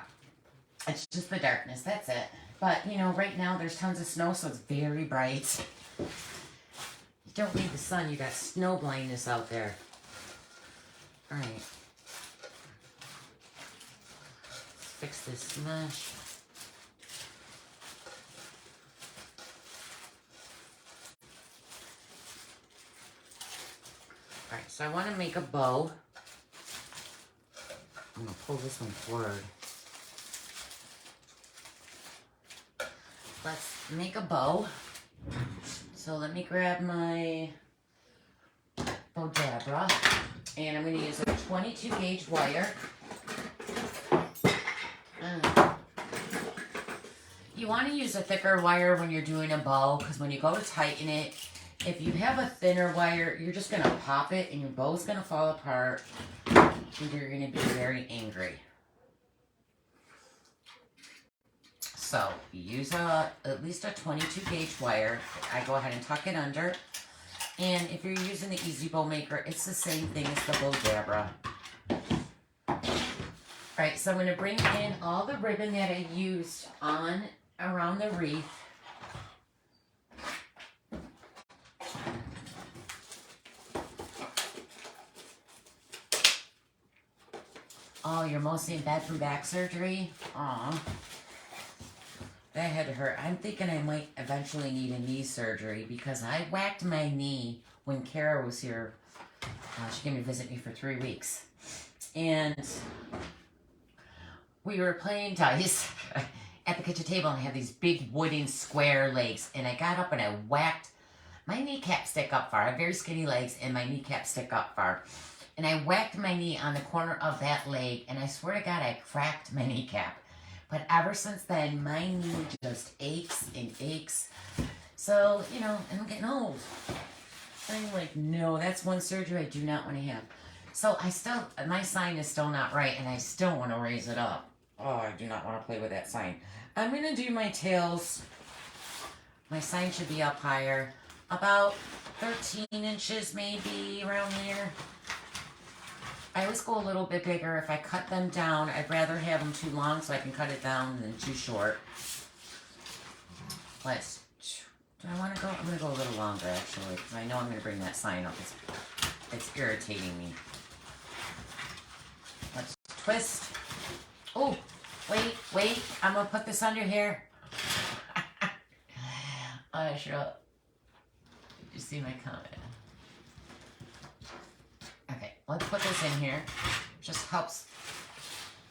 it's just the darkness, that's it. But, you know, right now there's tons of snow, so it's very bright. You don't need the sun, you got snow blindness out there. Alright. Fix this mesh. Alright, so I want to make a bow. I'm going to pull this one forward. Let's make a bow. So let me grab my Bodabra, and I'm going to use a 22 gauge wire. You want to use a thicker wire when you're doing a bow, because when you go to tighten it, if you have a thinner wire, you're just going to pop it and your bow's going to fall apart and you're going to be very angry. So use at least a 22 gauge wire. I go ahead and tuck it under. And if you're using the Easy Bow Maker, it's the same thing as the Bodabra. Alright, so I'm going to bring in all the ribbon that I used on around the wreath. Oh, you're mostly in bed from back surgery? Aw. That had to hurt. I'm thinking I might eventually need a knee surgery because I whacked my knee when Kara was here. She came to visit me for 3 weeks. And we were playing dice at the kitchen table and I had these big wooden square legs. And I got up and I whacked, my kneecap stick up far. I have very skinny legs and my kneecap stick up far. And I whacked my knee on the corner of that leg and I swear to God I cracked my kneecap. But ever since then, my knee just aches and aches. So, you know, I'm getting old. I'm like, no, that's one surgery I do not want to have. So I still, my sign is still not right, and I still want to raise it up. Oh, I do not want to play with that sign. I'm going to do my tails. My sign should be up higher. About 13 inches maybe, around there. I always go a little bit bigger. If I cut them down, I'd rather have them too long so I can cut it down than too short. Let's, do I want to go? I'm going to go a little longer actually because I know I'm going to bring that sign up. It's irritating me. Let's twist. Oh, wait. I'm going to put this under here. Sure. Did you see my comment? Okay, let's put this in here. Just helps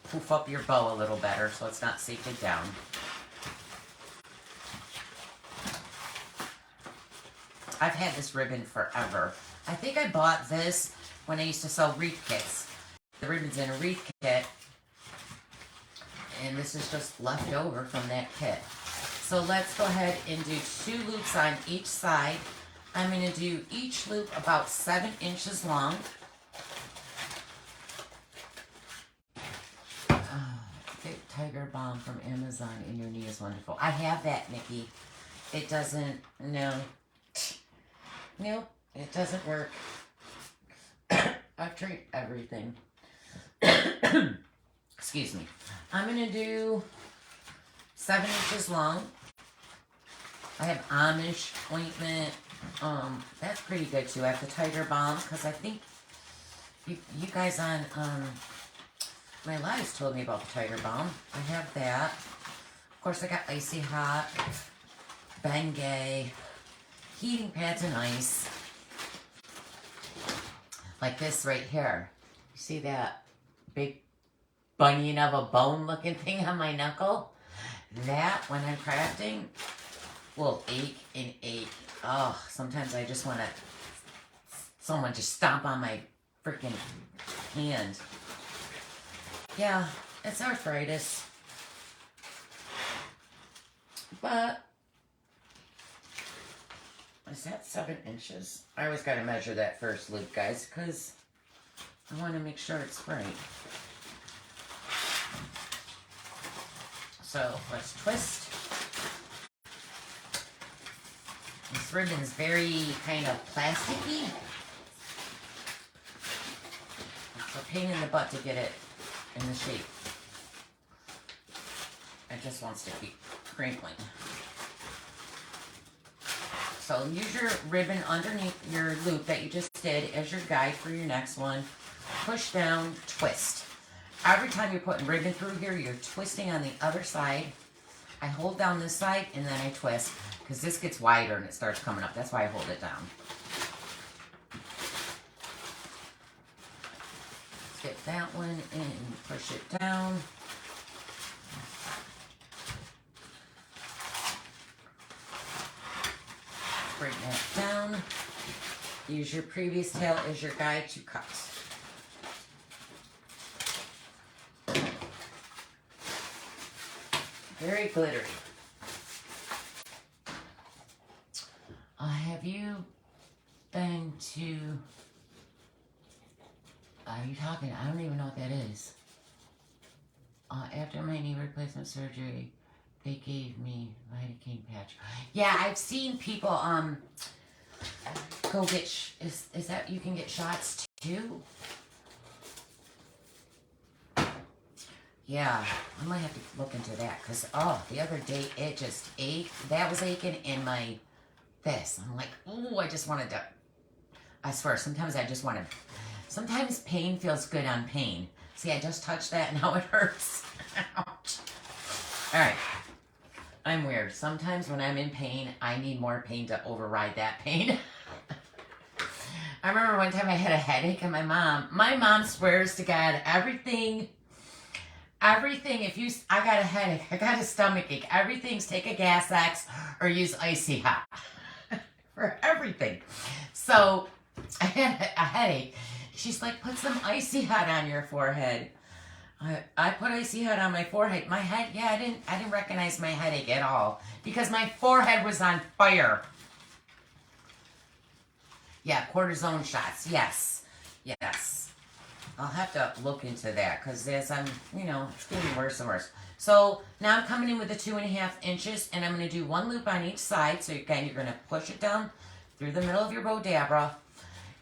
poof up your bow a little better so it's not safted down. I've had this ribbon forever. I think I bought this when I used to sell wreath kits. The ribbon's in a wreath kit. And this is just left over from that kit. So let's go ahead and do 2 loops on each side. I'm going to do each loop about 7 inches long. Tiger Balm from Amazon in your knee is wonderful. I have that, Nikki. It doesn't, no, it doesn't work. I've tried everything. Excuse me. I'm going to do 7 inches long. I have Amish ointment. That's pretty good too. I have the Tiger Balm because I think you guys on my lives told me about the Tiger Balm. I have that. Of course, I got Icy Hot, Bengay, heating pads and ice. Like this right here. You see that big bunion of a bone looking thing on my knuckle? That, when I'm crafting, will ache and ache. Oh, sometimes I just want someone to stomp on my freaking hand. Yeah, it's arthritis. But, is that 7 inches? I always got to measure that first loop, guys, because I want to make sure it's right. So, let's twist. This ribbon is very kind of plasticky. It's a pain in the butt to get it in the shape. It just wants to keep crinkling. So use your ribbon underneath your loop that you just did as your guide for your next one. Push down, twist. Every time you're putting ribbon through here, you're twisting on the other side. I hold down this side and then I twist because this gets wider and it starts coming up. That's why I hold it down. Get that one and push it down. Bring that down. Use your previous tail as your guide to cut. Very glittery. Have you been to... Are you talking? I don't even know what that is. After my knee replacement surgery, they gave me lidocaine patch. Yeah, I've seen people go get... Is that you can get shots too? Yeah, I might have to look into that because, oh, the other day it just ached. That was aching in my this. I'm like, ooh, I just wanted to... I swear, sometimes I just want to... Sometimes pain feels good on pain. See, I just touched that and now it hurts. Ouch. All right. I'm weird. Sometimes when I'm in pain, I need more pain to override that pain. I remember one time I had a headache and my mom swears to God, everything, if I got a headache, I got a stomach ache, everything's take a Gas X or use Icy Hot for everything. So I had a headache. She's like, put some Icy Hot on your forehead. I put Icy Hot on my forehead. My head, yeah, I didn't recognize my headache at all because my forehead was on fire. Yeah, cortisone shots. Yes. Yes. I'll have to look into that because as I'm, it's getting worse and worse. So now I'm coming in with the 2.5 inches and I'm going to do one loop on each side. So again, you're going to push it down through the middle of your bodabra.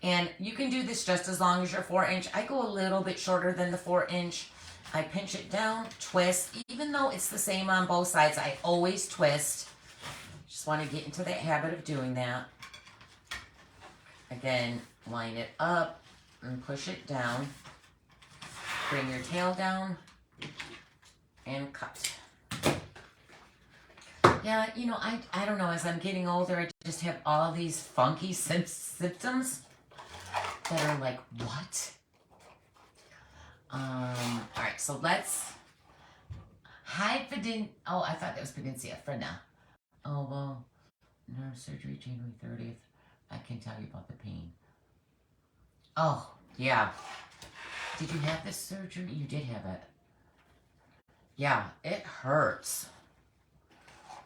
And you can do this just as long as your 4-inch. I go a little bit shorter than the 4-inch. I pinch it down, twist. Even though it's the same on both sides, I always twist. Just want to get into that habit of doing that. Again, line it up and push it down. Bring your tail down and cut. Yeah, I don't know. As I'm getting older, I just have all these funky symptoms that are like, what? All right, so let's hide oh, I thought that was Pedencia, Frena. Oh, well, nerve surgery, January 30th. I can tell you about the pain. Oh, yeah. Did you have this surgery? You did have it. Yeah, it hurts.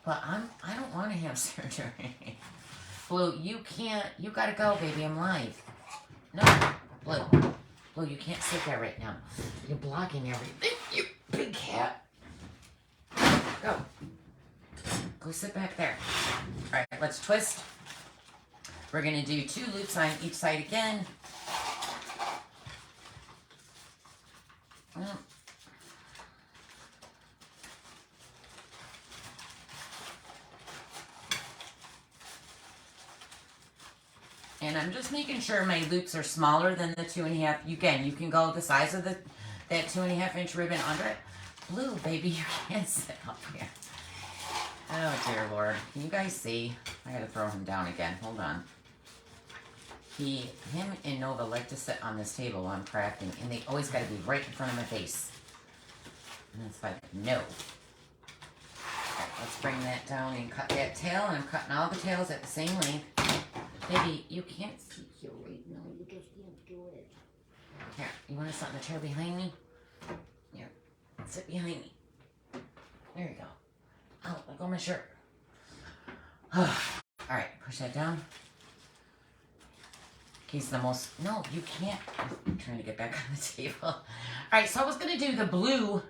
But I don't want to have surgery. Blue, you gotta go, baby, I'm live. No, Blue, you can't sit there right now. You're blocking everything, you big cat. Go. Go sit back there. All right, let's twist. We're gonna do 2 loops on each side again. And I'm just making sure my loops are smaller than the 2.5. Again, you can go the size of that 2.5-inch ribbon under it. Blue, baby, you can't sit up here. Oh, dear Lord. Can you guys see? I gotta throw him down again. Hold on. Him and Nova like to sit on this table while I'm crafting, and they always gotta be right in front of my face. And it's like, no. Alright, let's bring that down and cut that tail. And I'm cutting all the tails at the same length. Baby, you can't see here right now. You just can't do it. Here, you want to sit on the chair behind me? Here, sit behind me. There you go. Oh, let go of my shirt. Alright, push that down. He's the most... No, you can't. I'm trying to get back on the table. Alright, so I was going to do the blue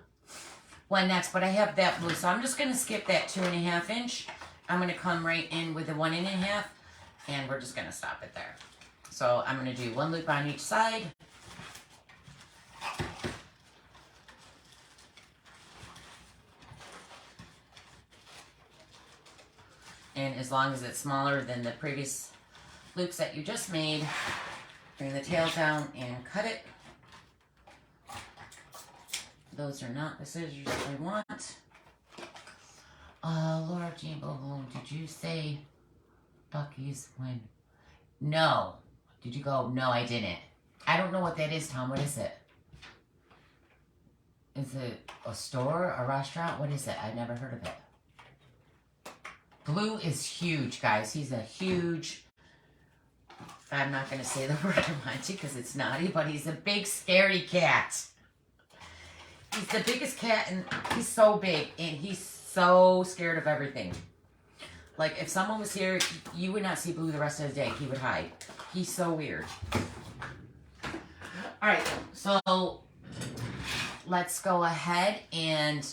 one next, but I have that blue. So I'm just going to skip that 2.5 inch. I'm going to come right in with the 1.5. And we're just going to stop it there. So I'm going to do 1 loop on each side. And as long as it's smaller than the previous loops that you just made, bring the tail down and cut it. Those are not the scissors that I want. Laura Jean Bohom, did you say Bucky's when? No. Did you go? No, I didn't. I don't know what that is, Tom. What is it? Is it a store, a restaurant? What is it? I've never heard of it. Blue is huge, guys. He's a huge I'm not going to say the word I want to because it's naughty, but he's a big, scary cat. He's the biggest cat, and he's so big, and he's so scared of everything. Like, if someone was here, you would not see Boo the rest of the day. He would hide. He's so weird. All right, so let's go ahead and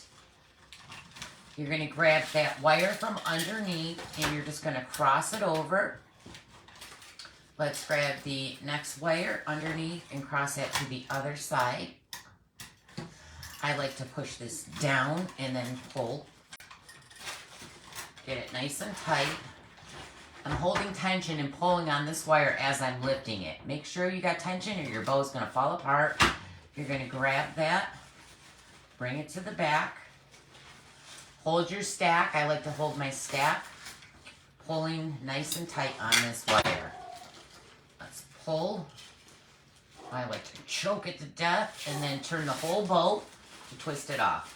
you're going to grab that wire from underneath, and you're just going to cross it over. Let's grab the next wire underneath and cross that to the other side. I like to push this down and then pull. Get it nice and tight. I'm holding tension and pulling on this wire as I'm lifting it. Make sure you got tension or your bow's going to fall apart. You're going to grab that, bring it to the back. Hold your stack. I like to hold my stack, pulling nice and tight on this wire. Let's pull. I like to choke it to death and then turn the whole boat to twist it off.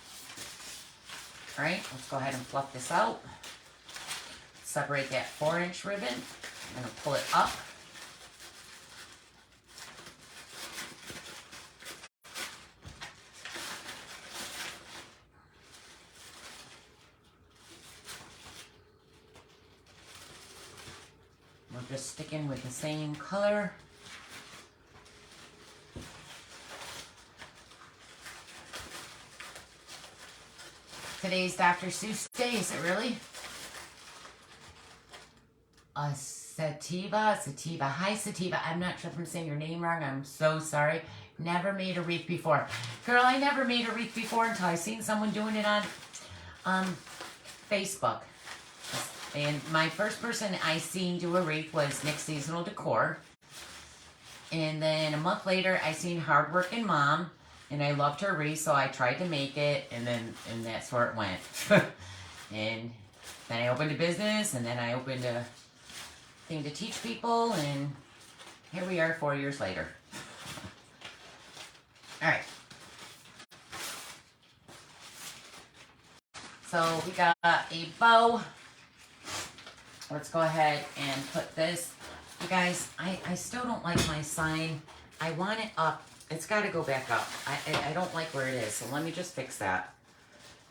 All right, let's go ahead and fluff this out. Separate that 4-inch ribbon. I'm going to pull it up. We're just sticking with the same color. Today's Dr. Seuss Day, is it really? Sativa. Hi, Sativa. I'm not sure if I'm saying your name wrong. I'm so sorry. Never made a wreath before. Girl, I never made a wreath before until I seen someone doing it on Facebook. And my first person I seen do a wreath was Nick's Seasonal Decor. And then a month later, I seen Hardworking Mom. And I loved her wreath, so I tried to make it. And that's where it went. And then I opened a business. And then I opened a thing to teach people. And here we are 4 years later. All right. So we got a bow. Let's go ahead and put this. You guys, I still don't like my sign. I want it up. It's got to go back up. I don't like where it is. So let me just fix that.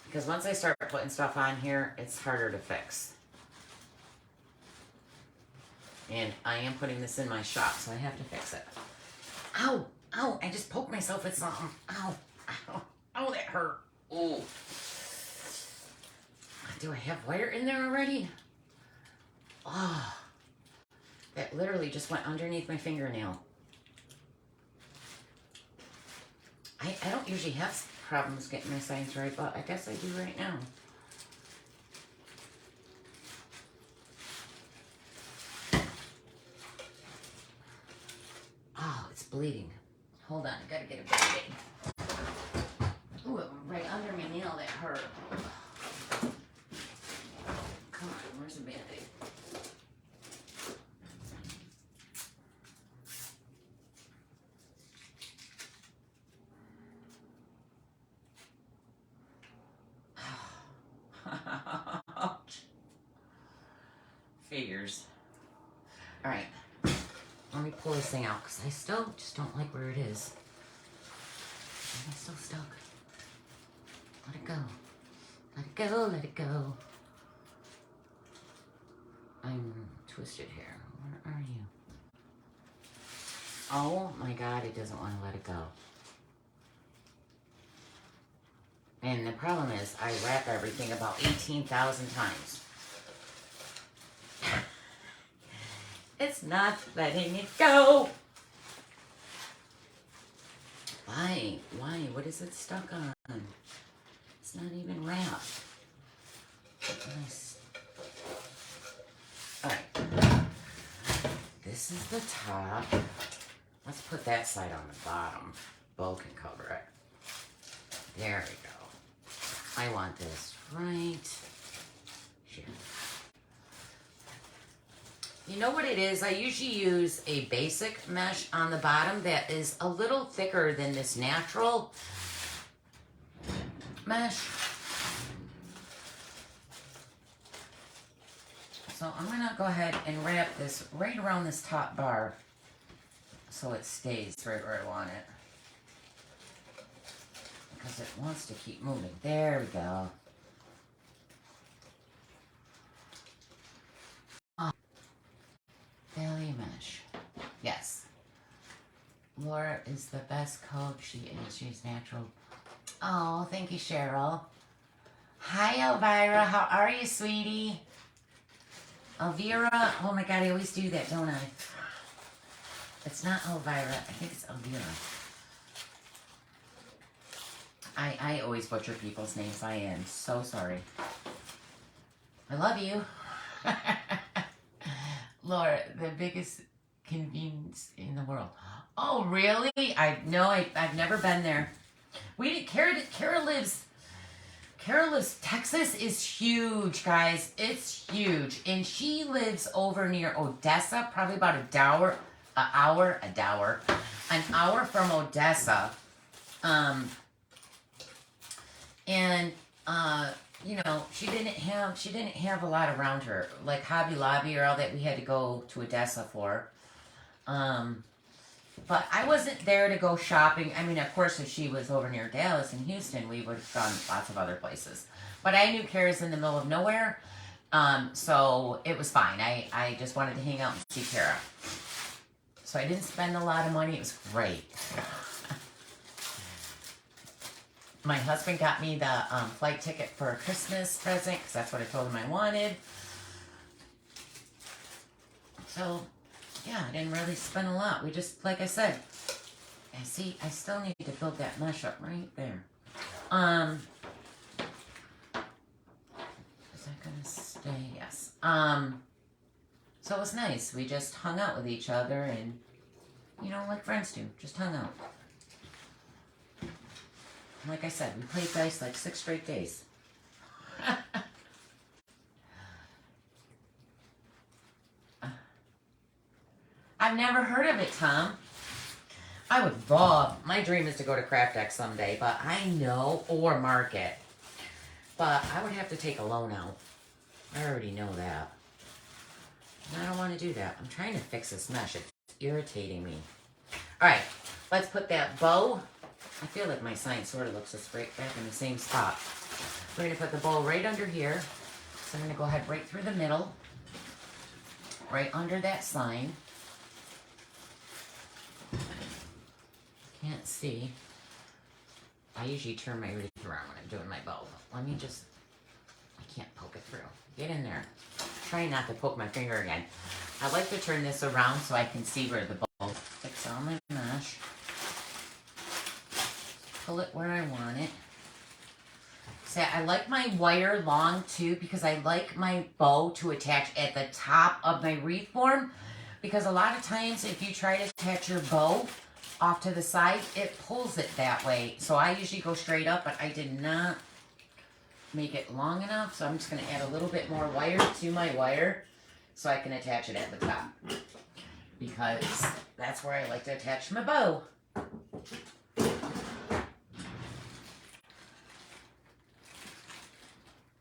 Because once I start putting stuff on here, it's harder to fix. And I am putting this in my shop, so I have to fix it. Ow! Ow! I just poked myself with something. Ow! Ow! Ow, that hurt. Oh. Do I have wire in there already? Oh. That literally just went underneath my fingernail. I don't usually have problems getting my signs right, but I guess I do right now. Oh, it's bleeding. Hold on, I gotta get a band-aid. Ooh, it went right under my nail, that hurt. Come on, where's the band-aid? Figures. All right, let me pull this thing out because I still just don't like where it is. Am I still stuck? Let it go. Let it go. Let it go. I'm twisted here. Where are you? Oh my God, it doesn't want to let it go. And the problem is I wrap everything about 18,000 times. It's not letting it go. Why? Why? What is it stuck on? It's not even wrapped. Nice. Alright. This is the top. Let's put that side on the bottom. Bo can cover it. There we go. I want this right here. You know what it is? I usually use a basic mesh on the bottom that is a little thicker than this natural mesh. So I'm gonna go ahead and wrap this right around this top bar so it stays right where I want it. Because it wants to keep moving. There we go. Oh. Belly mesh. Yes. Laura is the best coach. She is. She's natural. Oh, thank you, Cheryl. Hi, Elvira. How are you, sweetie? Elvira. Oh my God, I always do that, don't I? It's not Elvira. I think it's Elvira. I always butcher people's names. I am so sorry. I love you. Laura, the biggest convenience in the world. Oh, really? I've never been there. Kara lives, Texas is huge, guys. It's huge. And she lives over near Odessa, probably about an hour from Odessa. You know, she didn't have a lot around her, like Hobby Lobby or all that we had to go to Odessa for. But I wasn't there to go shopping. I mean, of course, if she was over near Dallas and Houston, we would have gone lots of other places. But I knew Kara's in the middle of nowhere, so it was fine. I just wanted to hang out and see Kara. So I didn't spend a lot of money. It was great. My husband got me the flight ticket for a Christmas present because that's what I told him I wanted. So, yeah, I didn't really spend a lot. We just, like I said, I still need to build that mesh up right there. Is that going to stay? Yes. So it was nice. We just hung out with each other and, you know, like friends do. Just hung out. Like I said, we played dice like 6 straight days. I've never heard of it, Tom. I would love, my dream is to go to Craft X someday, but I know, or Market. But I would have to take a loan out. I already know that. And I don't want to do that. I'm trying to fix this mesh. It's irritating me. All right, let's put that bow. I feel like my sign sort of looks just right back in the same spot. We're going to put the bow right under here. So I'm going to go ahead right through the middle. Right under that sign. Can't see. I usually turn my wreath around when I'm doing my bow. Let me just... I can't poke it through. Get in there. Try not to poke my finger again. I like to turn this around so I can see where the bow sticks on my mesh. Pull it where I want it. See, I like my wire long too because I like my bow to attach at the top of my wreath form, because a lot of times if you try to attach your bow off to the side, it pulls it that way. So I usually go straight up, but I did not make it long enough, so I'm just going to add a little bit more wire to my wire so I can attach it at the top, because that's where I like to attach my bow.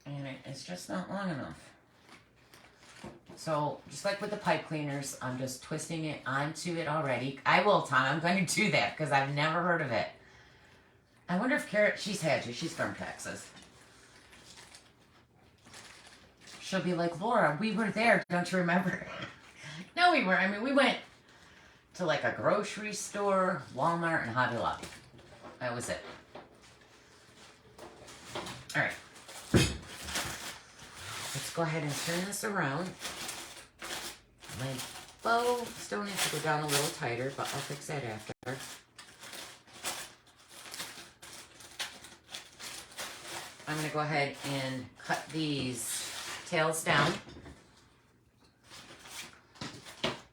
And it's just not long enough. So, just like with the pipe cleaners, I'm just twisting it onto it already. I will, Tom. I'm going to do that because I've never heard of it. I wonder if Carrot, she's had you. She's from Texas. She'll be like, Laura, we were there. Don't you remember? No, we weren't. I mean, we went to like a grocery store, Walmart, and Hobby Lobby. That was it. All right. Let's go ahead and turn this around. My bow still needs to go down a little tighter, but I'll fix that after. I'm going to go ahead and cut these tails down.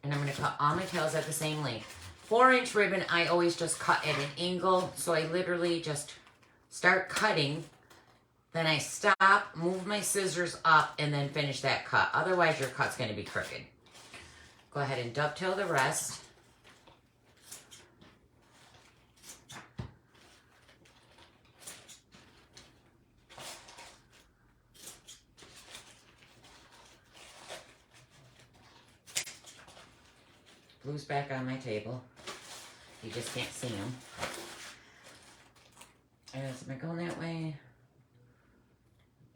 And I'm going to cut all my tails at the same length. 4-inch ribbon, I always just cut at an angle. So I literally just start cutting. Then I stop, move my scissors up, and then finish that cut. Otherwise, your cut's going to be crooked. Go ahead and dovetail the rest. glue's back on my table. You just can't see them. Am I going that way?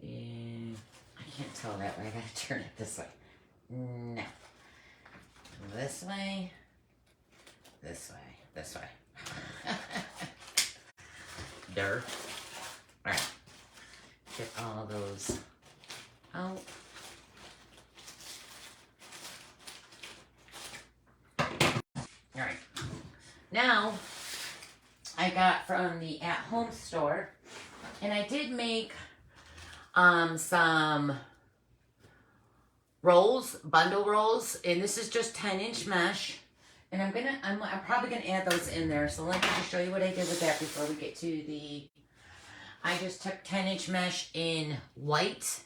Yeah, I can't tell that way. I gotta turn it this way. No. This way. This way. This way. Dirt. Alright. Get all those out. Alright. Now, I got from the at-home store, and I did make some rolls, bundle rolls, and this is just 10-inch mesh, and I'm probably gonna add those in there. So let me just show you what I did with that before we get to the. I just took 10-inch mesh in white.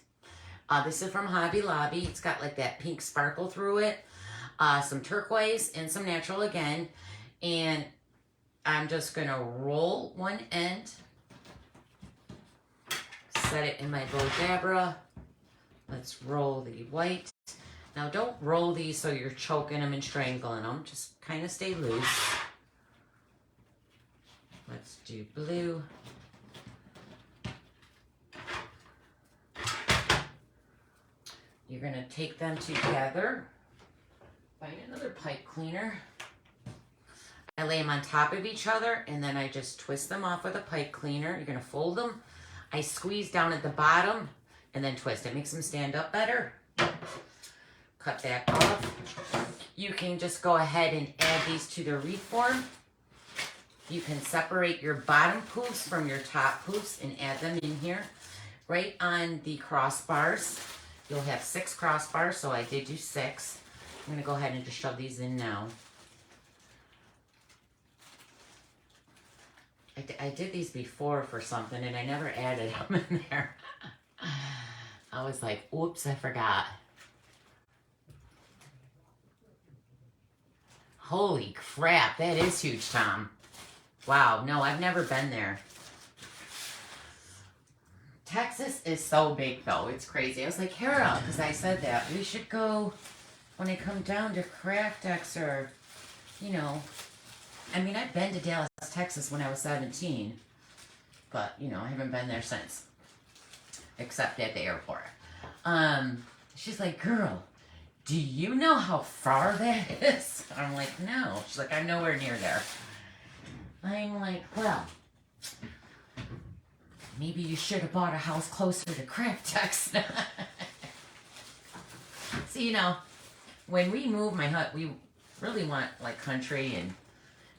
This is from Hobby Lobby. It's got like that pink sparkle through it, some turquoise and some natural again, and I'm just gonna roll one end. Set it in my Bodabra. Let's roll the white. Now don't roll these so you're choking them and strangling them. Just kind of stay loose. Let's do blue. You're gonna take them together. Find another pipe cleaner. I lay them on top of each other and then I just twist them off with a pipe cleaner. You're gonna fold them. I squeeze down at the bottom and then twist. It makes them stand up better. Cut that off. You can just go ahead and add these to the wreath form. You can separate your bottom poofs from your top poofs and add them in here. Right on the crossbars, you'll have 6 crossbars, so I did do 6. I'm gonna go ahead and just shove these in now. I did these before for something and I never added them in there. I was like, oops, I forgot. Holy crap, that is huge, Tom. Wow, no, I've never been there. Texas is so big though, it's crazy. I was like, Harold, because I said that, we should go when I come down to Craftex or, you know, I mean, I've been to Dallas, Texas when I was 17, but, you know, I haven't been there since, except at the airport. She's like, girl, do you know how far that is? I'm like, no. She's like, I'm nowhere near there. I'm like, well, maybe you should have bought a house closer to Craftex. So, you know, when we move my hut, we really want, like, country and...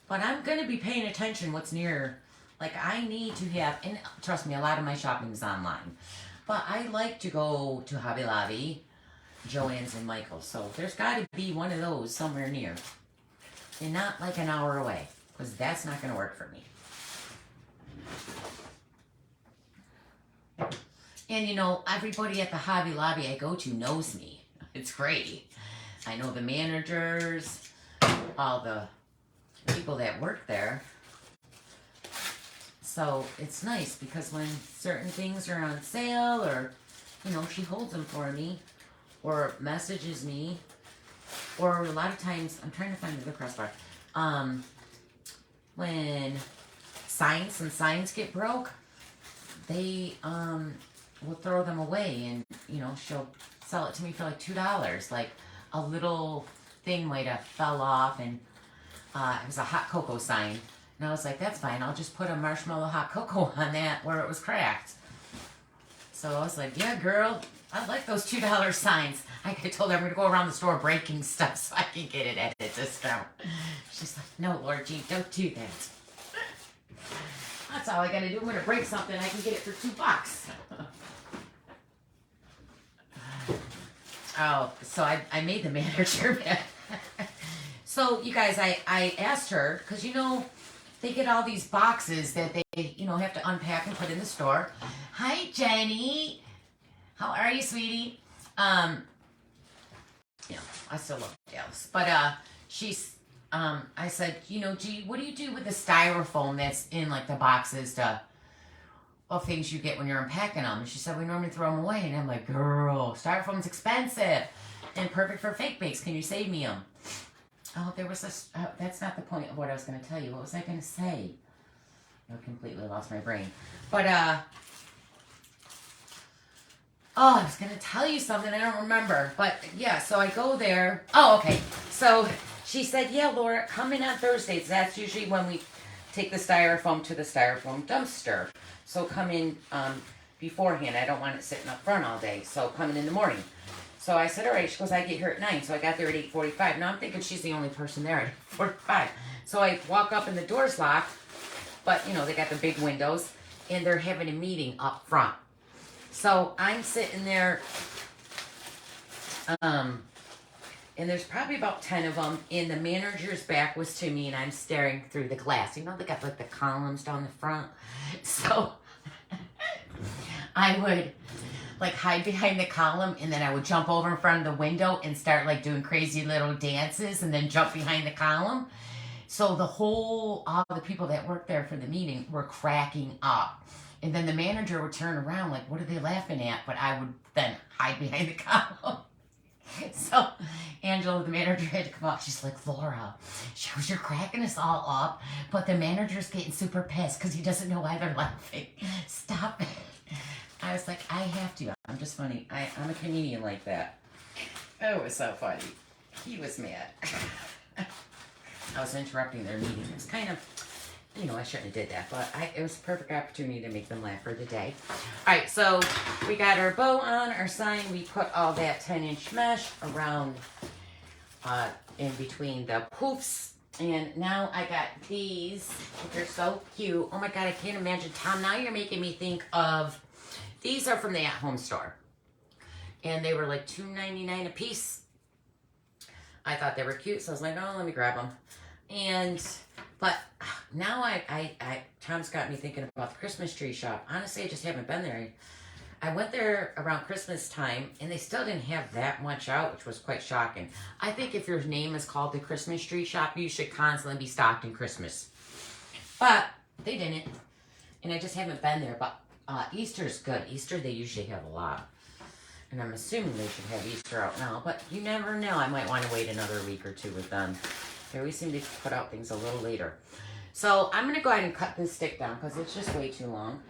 But I'm going to be paying attention what's near. Like, I need to have, and trust me, a lot of my shopping is online. But I like to go to Hobby Lobby, Joann's, and Michael's. So there's got to be one of those somewhere near. And not like an hour away. Because that's not going to work for me. And, you know, everybody at the Hobby Lobby I go to knows me. It's great. I know the managers, all the people that work there. So it's nice because when certain things are on sale or, you know, she holds them for me or messages me, or a lot of times, I'm trying to find the crossbar, when some signs get broke, they will throw them away and, you know, she'll sell it to me for like $2. Like a little thing might have fell off and it was a hot cocoa sign. And I was like, that's fine. I'll just put a marshmallow hot cocoa on that where it was cracked. So I was like, yeah, girl, I like those $2 signs. I told her I'm going to go around the store breaking stuff so I can get it at a discount. She's like, no, Lord G, don't do that. That's all I got to do. I'm going to break something. I can get it for $2. Oh, so I made the manager mad. So, you guys, I asked her, because, you know, they get all these boxes that they, you know, have to unpack and put in the store. Hi, Jenny. How are you, sweetie? You know, I still love Dallas. But I said, you know, gee, what do you do with the styrofoam that's in, like, the boxes of things you get when you're unpacking them? And she said, we normally throw them away. And I'm like, girl, styrofoam's expensive and perfect for fake bakes. Can you save me them? Oh, there was this. That's not the point of what I was going to tell you. What was I going to say? I completely lost my brain. But, oh, I was going to tell you something. I don't remember. But, yeah, so I go there. Oh, okay. So she said, yeah, Laura, come in on Thursdays. That's usually when we take the styrofoam to the styrofoam dumpster. So come in beforehand. I don't want it sitting up front all day. So come in the morning. So I said, all right. She goes, I get here at 9. So I got there at 8:45. Now I'm thinking she's the only person there at 8:45. So I walk up and the door's locked. But, you know, they got the big windows. And they're having a meeting up front. So I'm sitting there. And there's probably about 10 of them. And the manager's back was to me. And I'm staring through the glass. You know, they got like the columns down the front. So I would like hide behind the column, and then I would jump over in front of the window and start like doing crazy little dances and then jump behind the column. So all the people that worked there for the meeting were cracking up. And then the manager would turn around like, what are they laughing at? But I would then hide behind the column. So Angela, the manager, had to come up. She's like, Laura, she goes, you're cracking us all up, but the manager's getting super pissed because he doesn't know why they're laughing. Stop it. I was like, I have to. I'm just funny. I'm a comedian like that. Oh, it was so funny. He was mad. I was interrupting their meeting. It was kind of, you know, I shouldn't have did that, but it was a perfect opportunity to make them laugh for the day. All right, so we got our bow on, our sign. We put all that 10-inch mesh around in between the poofs. And now I got these. They're so cute. Oh my God, I can't imagine. Tom, now you're making me think of, these are from the at-home store. And they were like $2.99 a piece. I thought they were cute, so I was like, oh, let me grab them. But now Tom's got me thinking about the Christmas tree shop. Honestly, I just haven't been there. I went there around Christmas time, and they still didn't have that much out, which was quite shocking. I think if your name is called the Christmas tree shop, you should constantly be stocked in Christmas. But they didn't, and I just haven't been there. But Easter's good. Easter, they usually have a lot. And I'm assuming they should have Easter out now, but you never know. I might want to wait another week or two with them. They always seem to put out things a little later. So I'm going to go ahead and cut this stick down because it's just way too long.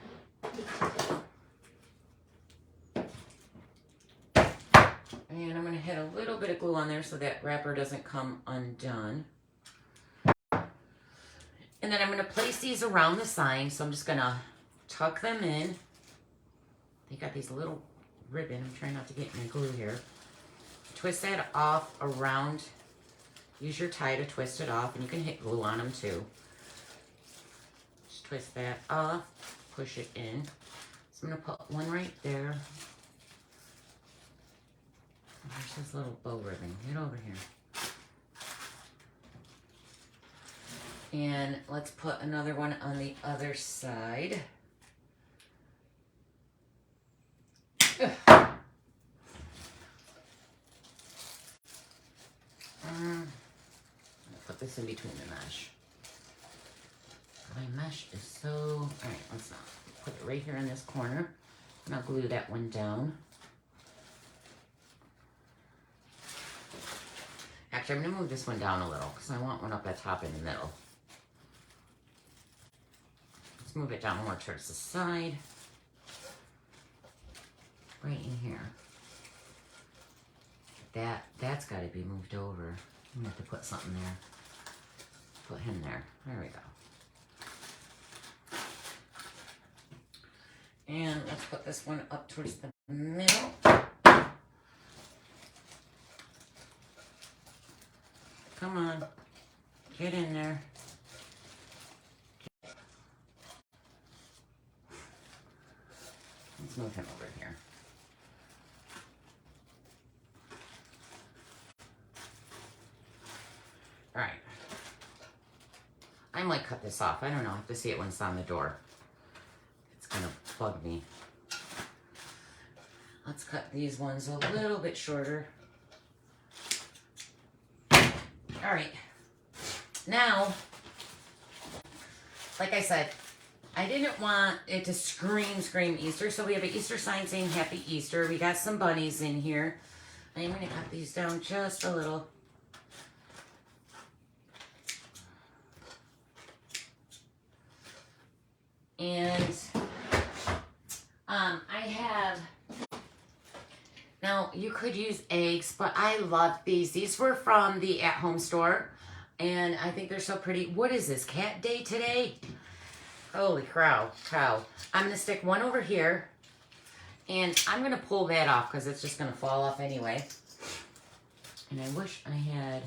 And I'm going to hit a little bit of glue on there so that wrapper doesn't come undone. And then I'm going to place these around the sign. So I'm just going to tuck them in. They got these little ribbon. I'm trying not to get any glue here. Twist that off around. Use your tie to twist it off, and you can hit glue on them too. Just twist that off, push it in. So I'm going to put one right there. There's this little bow ribbon. Get over here. And let's put another one on the other side. Put this in between the mesh. My mesh is so... Alright, let's put it right here in this corner. And I'll glue that one down. Actually, I'm going to move this one down a little because I want one up at top in the middle. Let's move it down more towards the side. Right in here. That's got to be moved over. I'm going to have to put something there. Put him there. There we go. And let's put this one up towards the middle. Come on. Get in there. Let's move him over here. All right. I might cut this off. I don't know. I have to see it when it's on the door. It's going to bug me. Let's cut these ones a little bit shorter. All right. Now, like I said, I didn't want it to scream Easter. So we have an Easter sign saying Happy Easter. We got some bunnies in here. I'm going to cut these down just a little. And I have, now you could use eggs, but I love these. These were from the at-home store, and I think they're so pretty. What is this, cat day today? Holy cow. I'm going to stick one over here, and I'm going to pull that off because it's just going to fall off anyway. And I wish I had,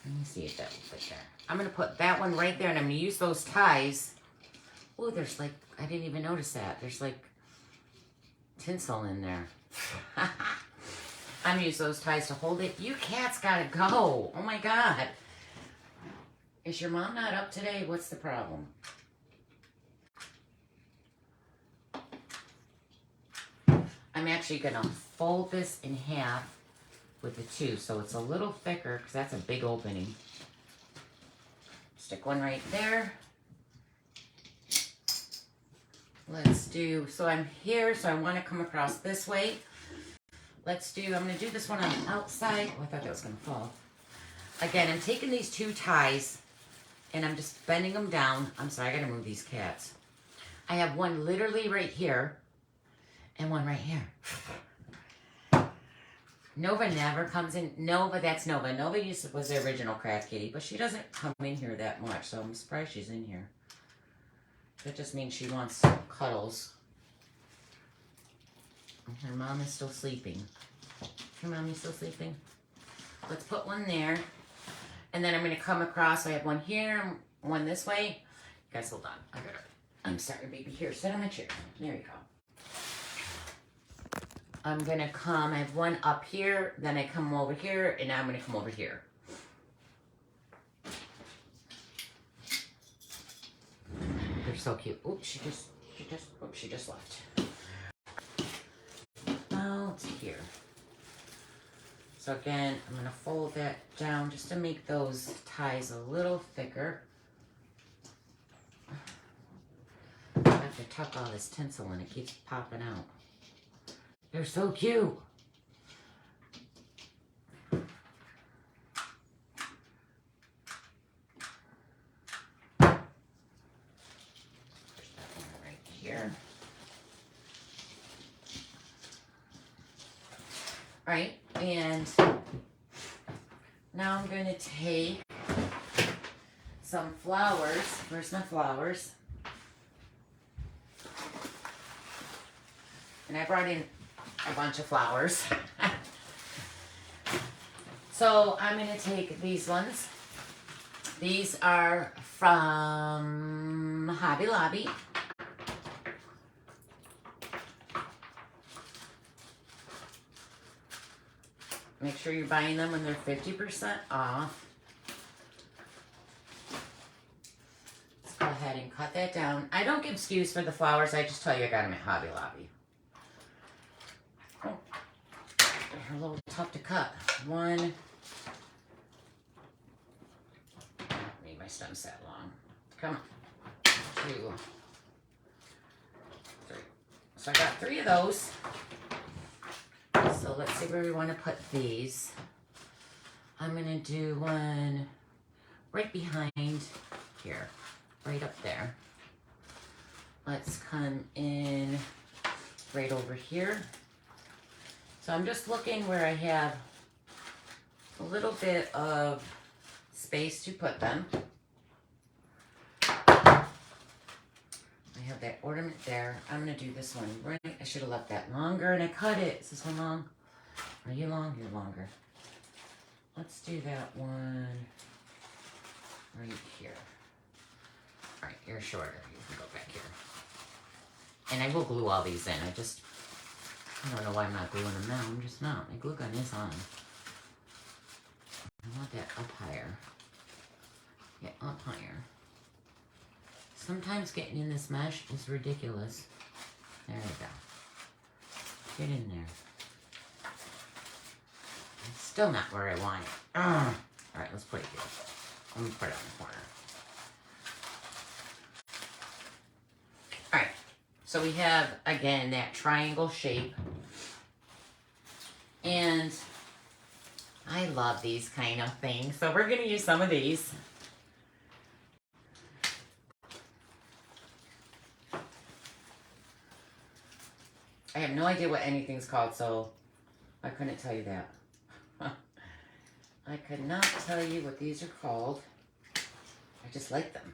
let me see if that will fit there. I'm going to put that one right there, and I'm going to use those ties. Oh, there's like, I didn't even notice that. There's like tinsel in there. I'm going to use those ties to hold it. You cats got to go. Oh my God. Is your mom not up today? What's the problem? I'm actually going to fold this in half with the two, so it's a little thicker because that's a big opening. Stick one right there. Let's do, so I'm here, so I want to come across this way. Let's do, I'm going to do this one on the outside. Oh, I thought that was going to fall. Again, I'm taking these two ties and I'm just bending them down. I'm sorry, I got to move these cats. I have one literally right here and one right here. Nova never comes in. Nova, that's Nova. Nova was the original Craft Kitty, but she doesn't come in here that much, so I'm surprised she's in here. That just means she wants cuddles. Her mom is still sleeping. Her mom is still sleeping. Let's put one there. And then I'm going to come across. I have one here, one this way. You guys, hold on. I'm sorry, baby. Here, sit on my chair. There you go. I'm going to come, I have one up here, then I come over here, and now I'm going to come over here. They're so cute. Oops, she just left. About here. So again, I'm going to fold that down just to make those ties a little thicker. I have to tuck all this tinsel in, it keeps popping out. They're so cute. Push that one right here. All right, and now I'm going to take some flowers. Where's my flowers? And I brought in a bunch of flowers. So I'm going to take these ones. These are from Hobby Lobby. Make sure you're buying them when they're 50% off. Let's go ahead and cut that down. I don't give SKUs for the flowers. I just tell you I got them at Hobby Lobby. They're a little tough to cut. One. I don't need my stems that long. Come on. 2, 3. So I got 3 of those. So let's see where we want to put these. I'm going to do one right behind here. Right up there. Let's come in right over here. So I'm just looking where I have a little bit of space to put them. I have that ornament there. I'm going to do this one right. I should have left that longer and I cut it. Is this one long? Are you long? You're longer. Let's do that one right here. All right, you're shorter. You can go back here. And I will glue all these in. I don't know why I'm not gluing them now. I'm just not. My glue gun is on. I want that up higher. Get up higher. Sometimes getting in this mesh is ridiculous. There we go. Get in there. It's still not where I want it. All right, let's put it here. Let me put it on the corner. All right. So we have, again, that triangle shape. And I love these kind of things. So we're going to use some of these. I have no idea what anything's called, so I couldn't tell you that. I could not tell you what these are called. I just like them.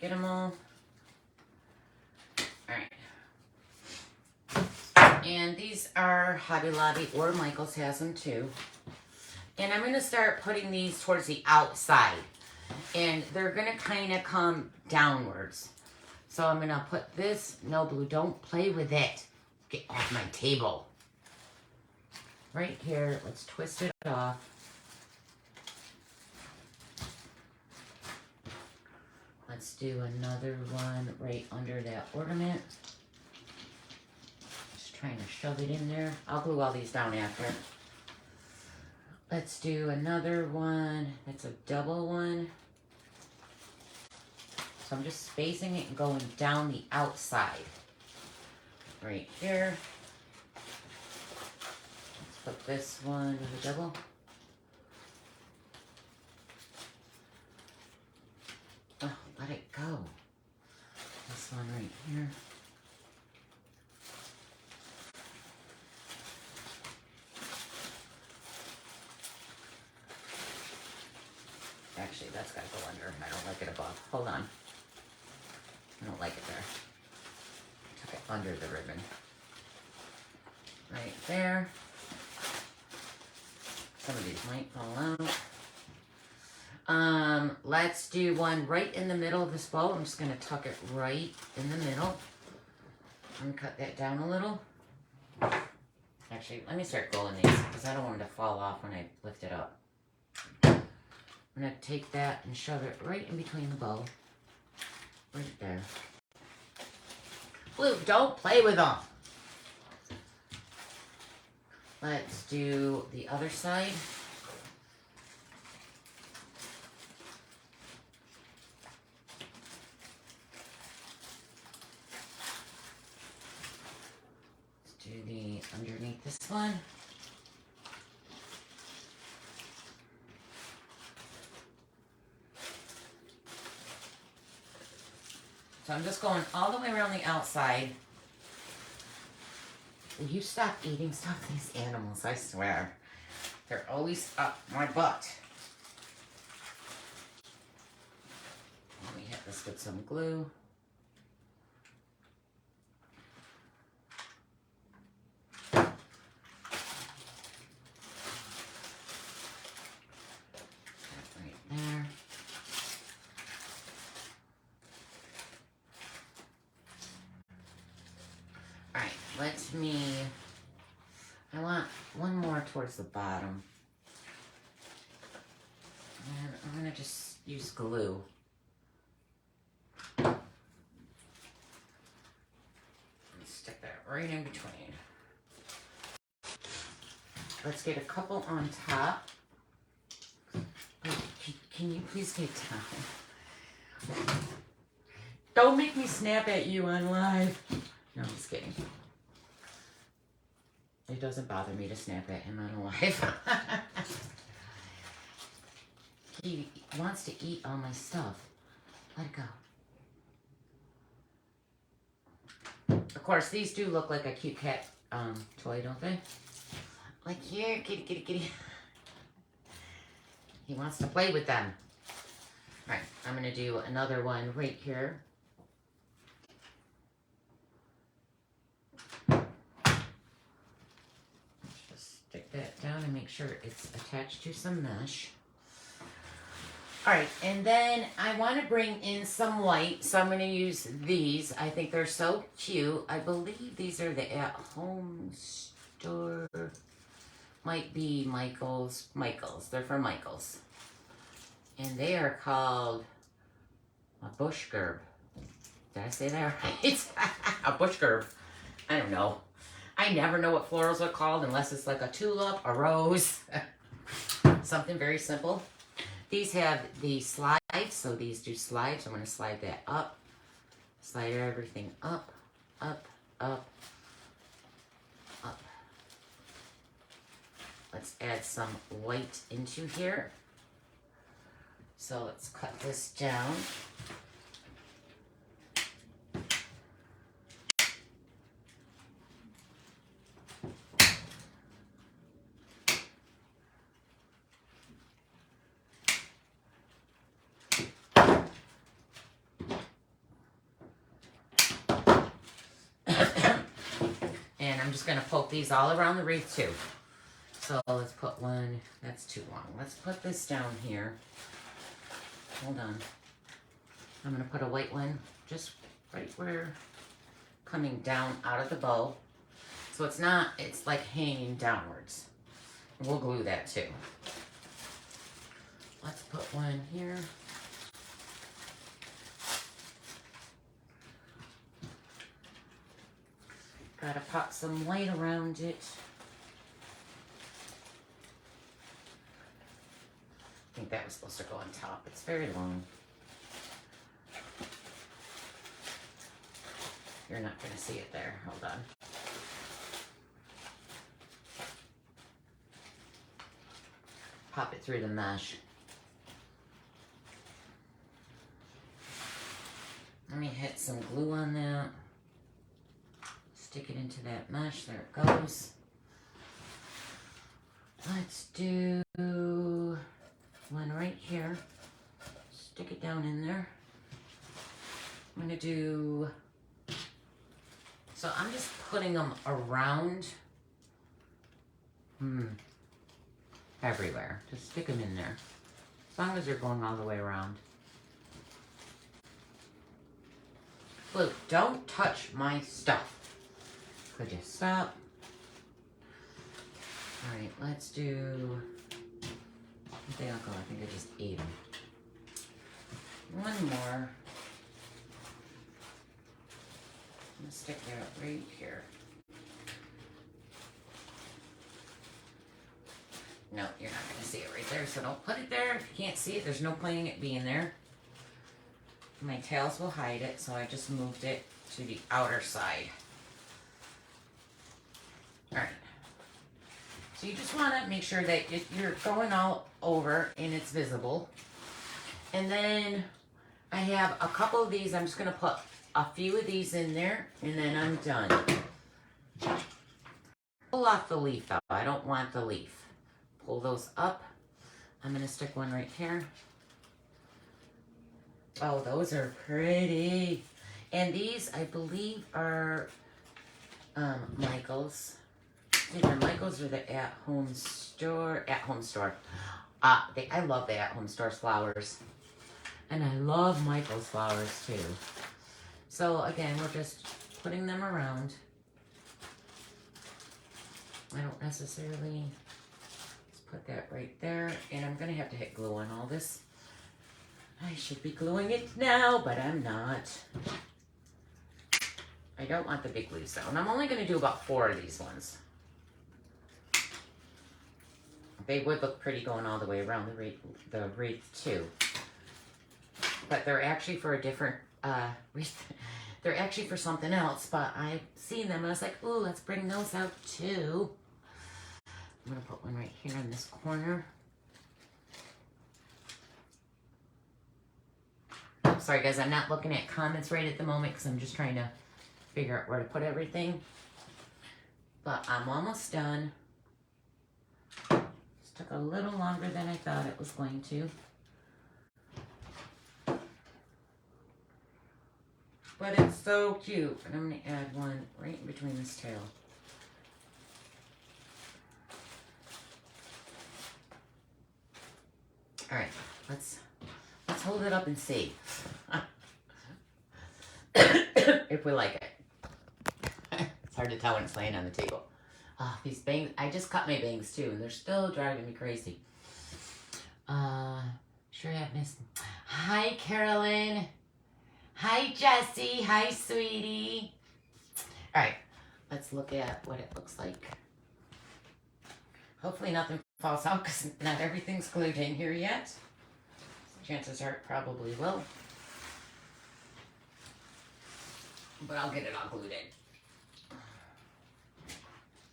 Get them all. Alright. And these are Hobby Lobby, or Michael's has them too. And I'm going to start putting these towards the outside. And they're going to kind of come downwards. So I'm going to put this. No, Blue, don't play with it. Get off my table. Right here. Let's twist it off. Let's do another one right under that ornament. Just trying to shove it in there. I'll glue all these down after. Let's do another one. That's a double one. So I'm just spacing it and going down the outside. Right here. Let's put this one with a double. Oh, let it go. This one right here. Actually, that's got to go under. I don't like it above. Hold on. I don't like it there. I took it under the ribbon. Right there. Some of these might fall out. Let's do one right in the middle of this bow. I'm just going to tuck it right in the middle. I'm going to cut that down a little. Actually, let me start gluing these because I don't want them to fall off when I lift it up. I'm going to take that and shove it right in between the bow. Right there. Blue, don't play with them. Let's do the other side. Let's do the underneath this one. So I'm just going all the way around the outside. Will you stop eating stuff, these animals, I swear. They're always up my butt. Let me hit this with some glue. I want one more towards the bottom. And I'm going to just use glue. And stick that right in between. Let's get a couple on top. Can you please get down? Don't make me snap at you on live. No, I'm just kidding. It doesn't bother me to snap at him on live. He wants to eat all my stuff. Let it go. Of course, these do look like a cute cat toy, don't they? Like, here, kitty, kitty, kitty. He wants to play with them. All right, I'm going to do another one right here. Stick that down and make sure it's attached to some mesh. All right, and then I want to bring in some white, so I'm going to use these. I think they're so cute. I believe these are the at-home store. Might be Michael's. They're from Michael's. And they are called a bush gerb. Did I say that right? A bush gerb. I don't know. I never know what florals are called unless it's like a tulip, a rose, something very simple. These have the slides, so these do slides. I'm going to slide that up. Slide everything up, up, up, up. Let's add some white into here. So let's cut this down. And I'm just going to poke these all around the wreath too. So let's put one, that's too long. Let's put this down here. Hold on. I'm going to put a white one just right where, coming down out of the bow. So it's not, it's like hanging downwards. We'll glue that too. Let's put one here. Gotta pop some white around it. I think that was supposed to go on top. It's very long. You're not gonna see it there. Hold on. Pop it through the mesh. Let me hit some glue on that. Stick it into that mesh. There it goes. Let's do one right here. Stick it down in there. I'm going to do, so I'm just putting them around everywhere. Just stick them in there. As long as they're going all the way around. Blue, don't touch my stuff. Could you stop? All right, let's do, where'd they all go? I think I just ate them. One more. I'm gonna stick that right here. No, you're not gonna see it right there, so don't put it there. If you can't see it, there's no point in it being there. My tails will hide it, so I just moved it to the outer side. All right. So you just want to make sure that you're going all over and it's visible. And then I have a couple of these. I'm just going to put a few of these in there and then I'm done. Pull off the leaf though. I don't want the leaf. Pull those up. I'm going to stick one right here. Oh, those are pretty. And these, I believe, are Michael's. Either Michael's or the at-home store. At-home store. I love the at-home store flowers. And I love Michael's flowers too. So again, we're just putting them around. I don't necessarily, let's put that right there. And I'm going to have to hit glue on all this. I should be gluing it now, but I'm not. I don't want the big leaves though. And I'm only going to do about 4 of these ones. They would look pretty going all the way around the wreath too. But they're actually for a different wreath. They're actually for something else, but I've seen them and I was like, ooh, let's bring those out too. I'm going to put one right here in this corner. Oh, sorry guys, I'm not looking at comments right at the moment because I'm just trying to figure out where to put everything. But I'm almost done. Took a little longer than I thought it was going to. But it's so cute. And I'm going to add one right in between this tail. All right, let's hold it up and see if we like it. It's hard to tell when it's laying on the table. Oh, these bangs, I just cut my bangs too, and they're still driving me crazy. Sure have missed. Hi, Carolyn. Hi, Jessie. Hi, sweetie. All right, let's look at what it looks like. Hopefully nothing falls out because not everything's glued in here yet. Chances are it probably will. But I'll get it all glued in.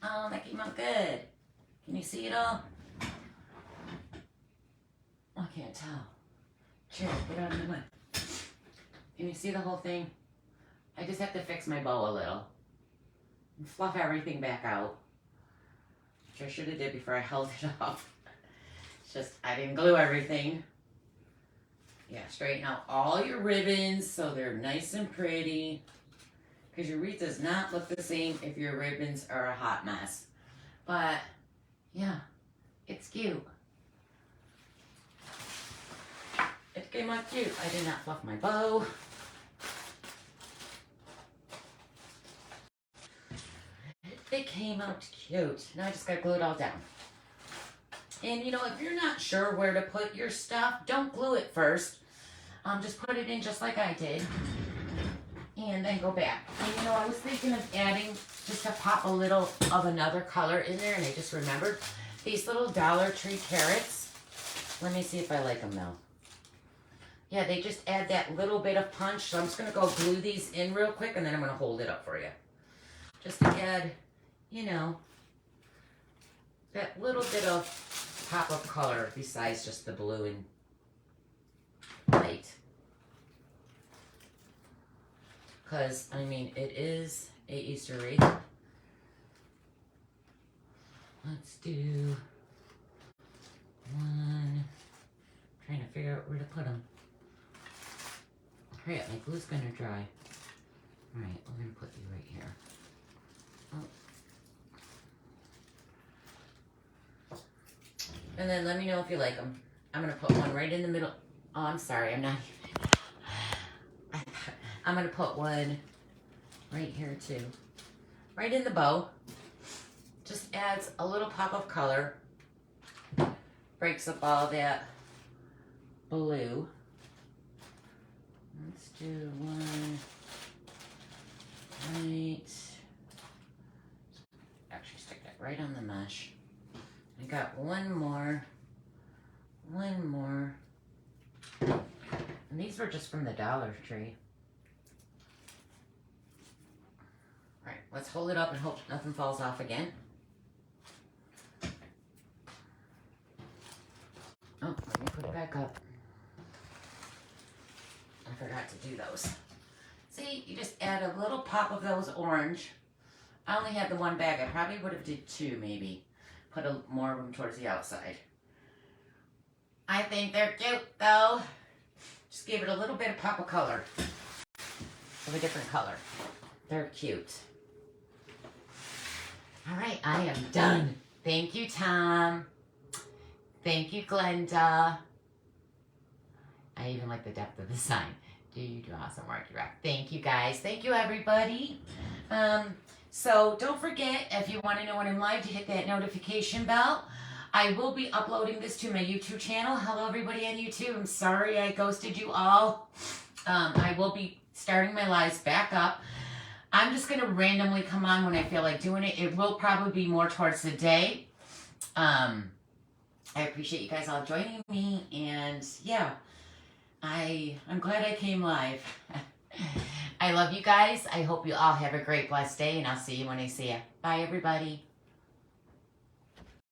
Oh, that came out good. Can you see it all? I can't tell. Chair, get out of the way. Can you see the whole thing? I just have to fix my bow a little. And fluff everything back out. Which I should have did before I held it up. It's just, I didn't glue everything. Yeah, straighten out all your ribbons so they're nice and pretty. Because your wreath does not look the same if your ribbons are a hot mess. But, yeah, it's cute. It came out cute. I did not fluff my bow. It came out cute. Now I just gotta glue it all down. And you know, if you're not sure where to put your stuff, don't glue it first. Just put it in just like I did. And then go back. And you know, I was thinking of adding just to pop a little of another color in there, and I just remembered these little Dollar Tree carrots. Let me see if I like them though. Yeah, they just add that little bit of punch. So I'm just gonna go glue these in real quick, and then I'm gonna hold it up for you. Just to add, you know, that little bit of pop of color besides just the blue and white. Because, I mean, it is a Easter wreath. Let's do one. Trying to figure out where to put them. Hurry up, my glue's gonna dry. Alright, we're gonna put you right here. Oh. And then let me know if you like them. I'm gonna put one right in the middle. Oh, I'm sorry, I'm not even. I'm going to put one right here too. Right in the bow. Just adds a little pop of color. Breaks up all that blue. Let's do one right. Actually stick that right on the mesh. I got one more. One more. And these were just from the Dollar Tree. All right, let's hold it up and hope nothing falls off again. Oh, let me put it back up. I forgot to do those. See, you just add a little pop of those orange. I only had the one bag. I probably would have did two maybe. Put more of them towards the outside. I think they're cute though. Just gave it a little bit of pop of color. Of a different color. They're cute. All right, I am done. Thank you, Tom. Thank you, Glenda. I even like the depth of the sign. Do you do awesome work, you rock. Thank you, guys. Thank you, everybody. So don't forget, if you want to know when I'm live, to hit that notification bell. I will be uploading this to my YouTube channel. Hello, everybody on YouTube. I'm sorry I ghosted you all. I will be starting my lives back up. I'm just going to randomly come on when I feel like doing it. It will probably be more towards the day. I appreciate you guys all joining me. And yeah, I'm glad I came live. I love you guys. I hope you all have a great, blessed day. And I'll see you when I see you. Bye, everybody.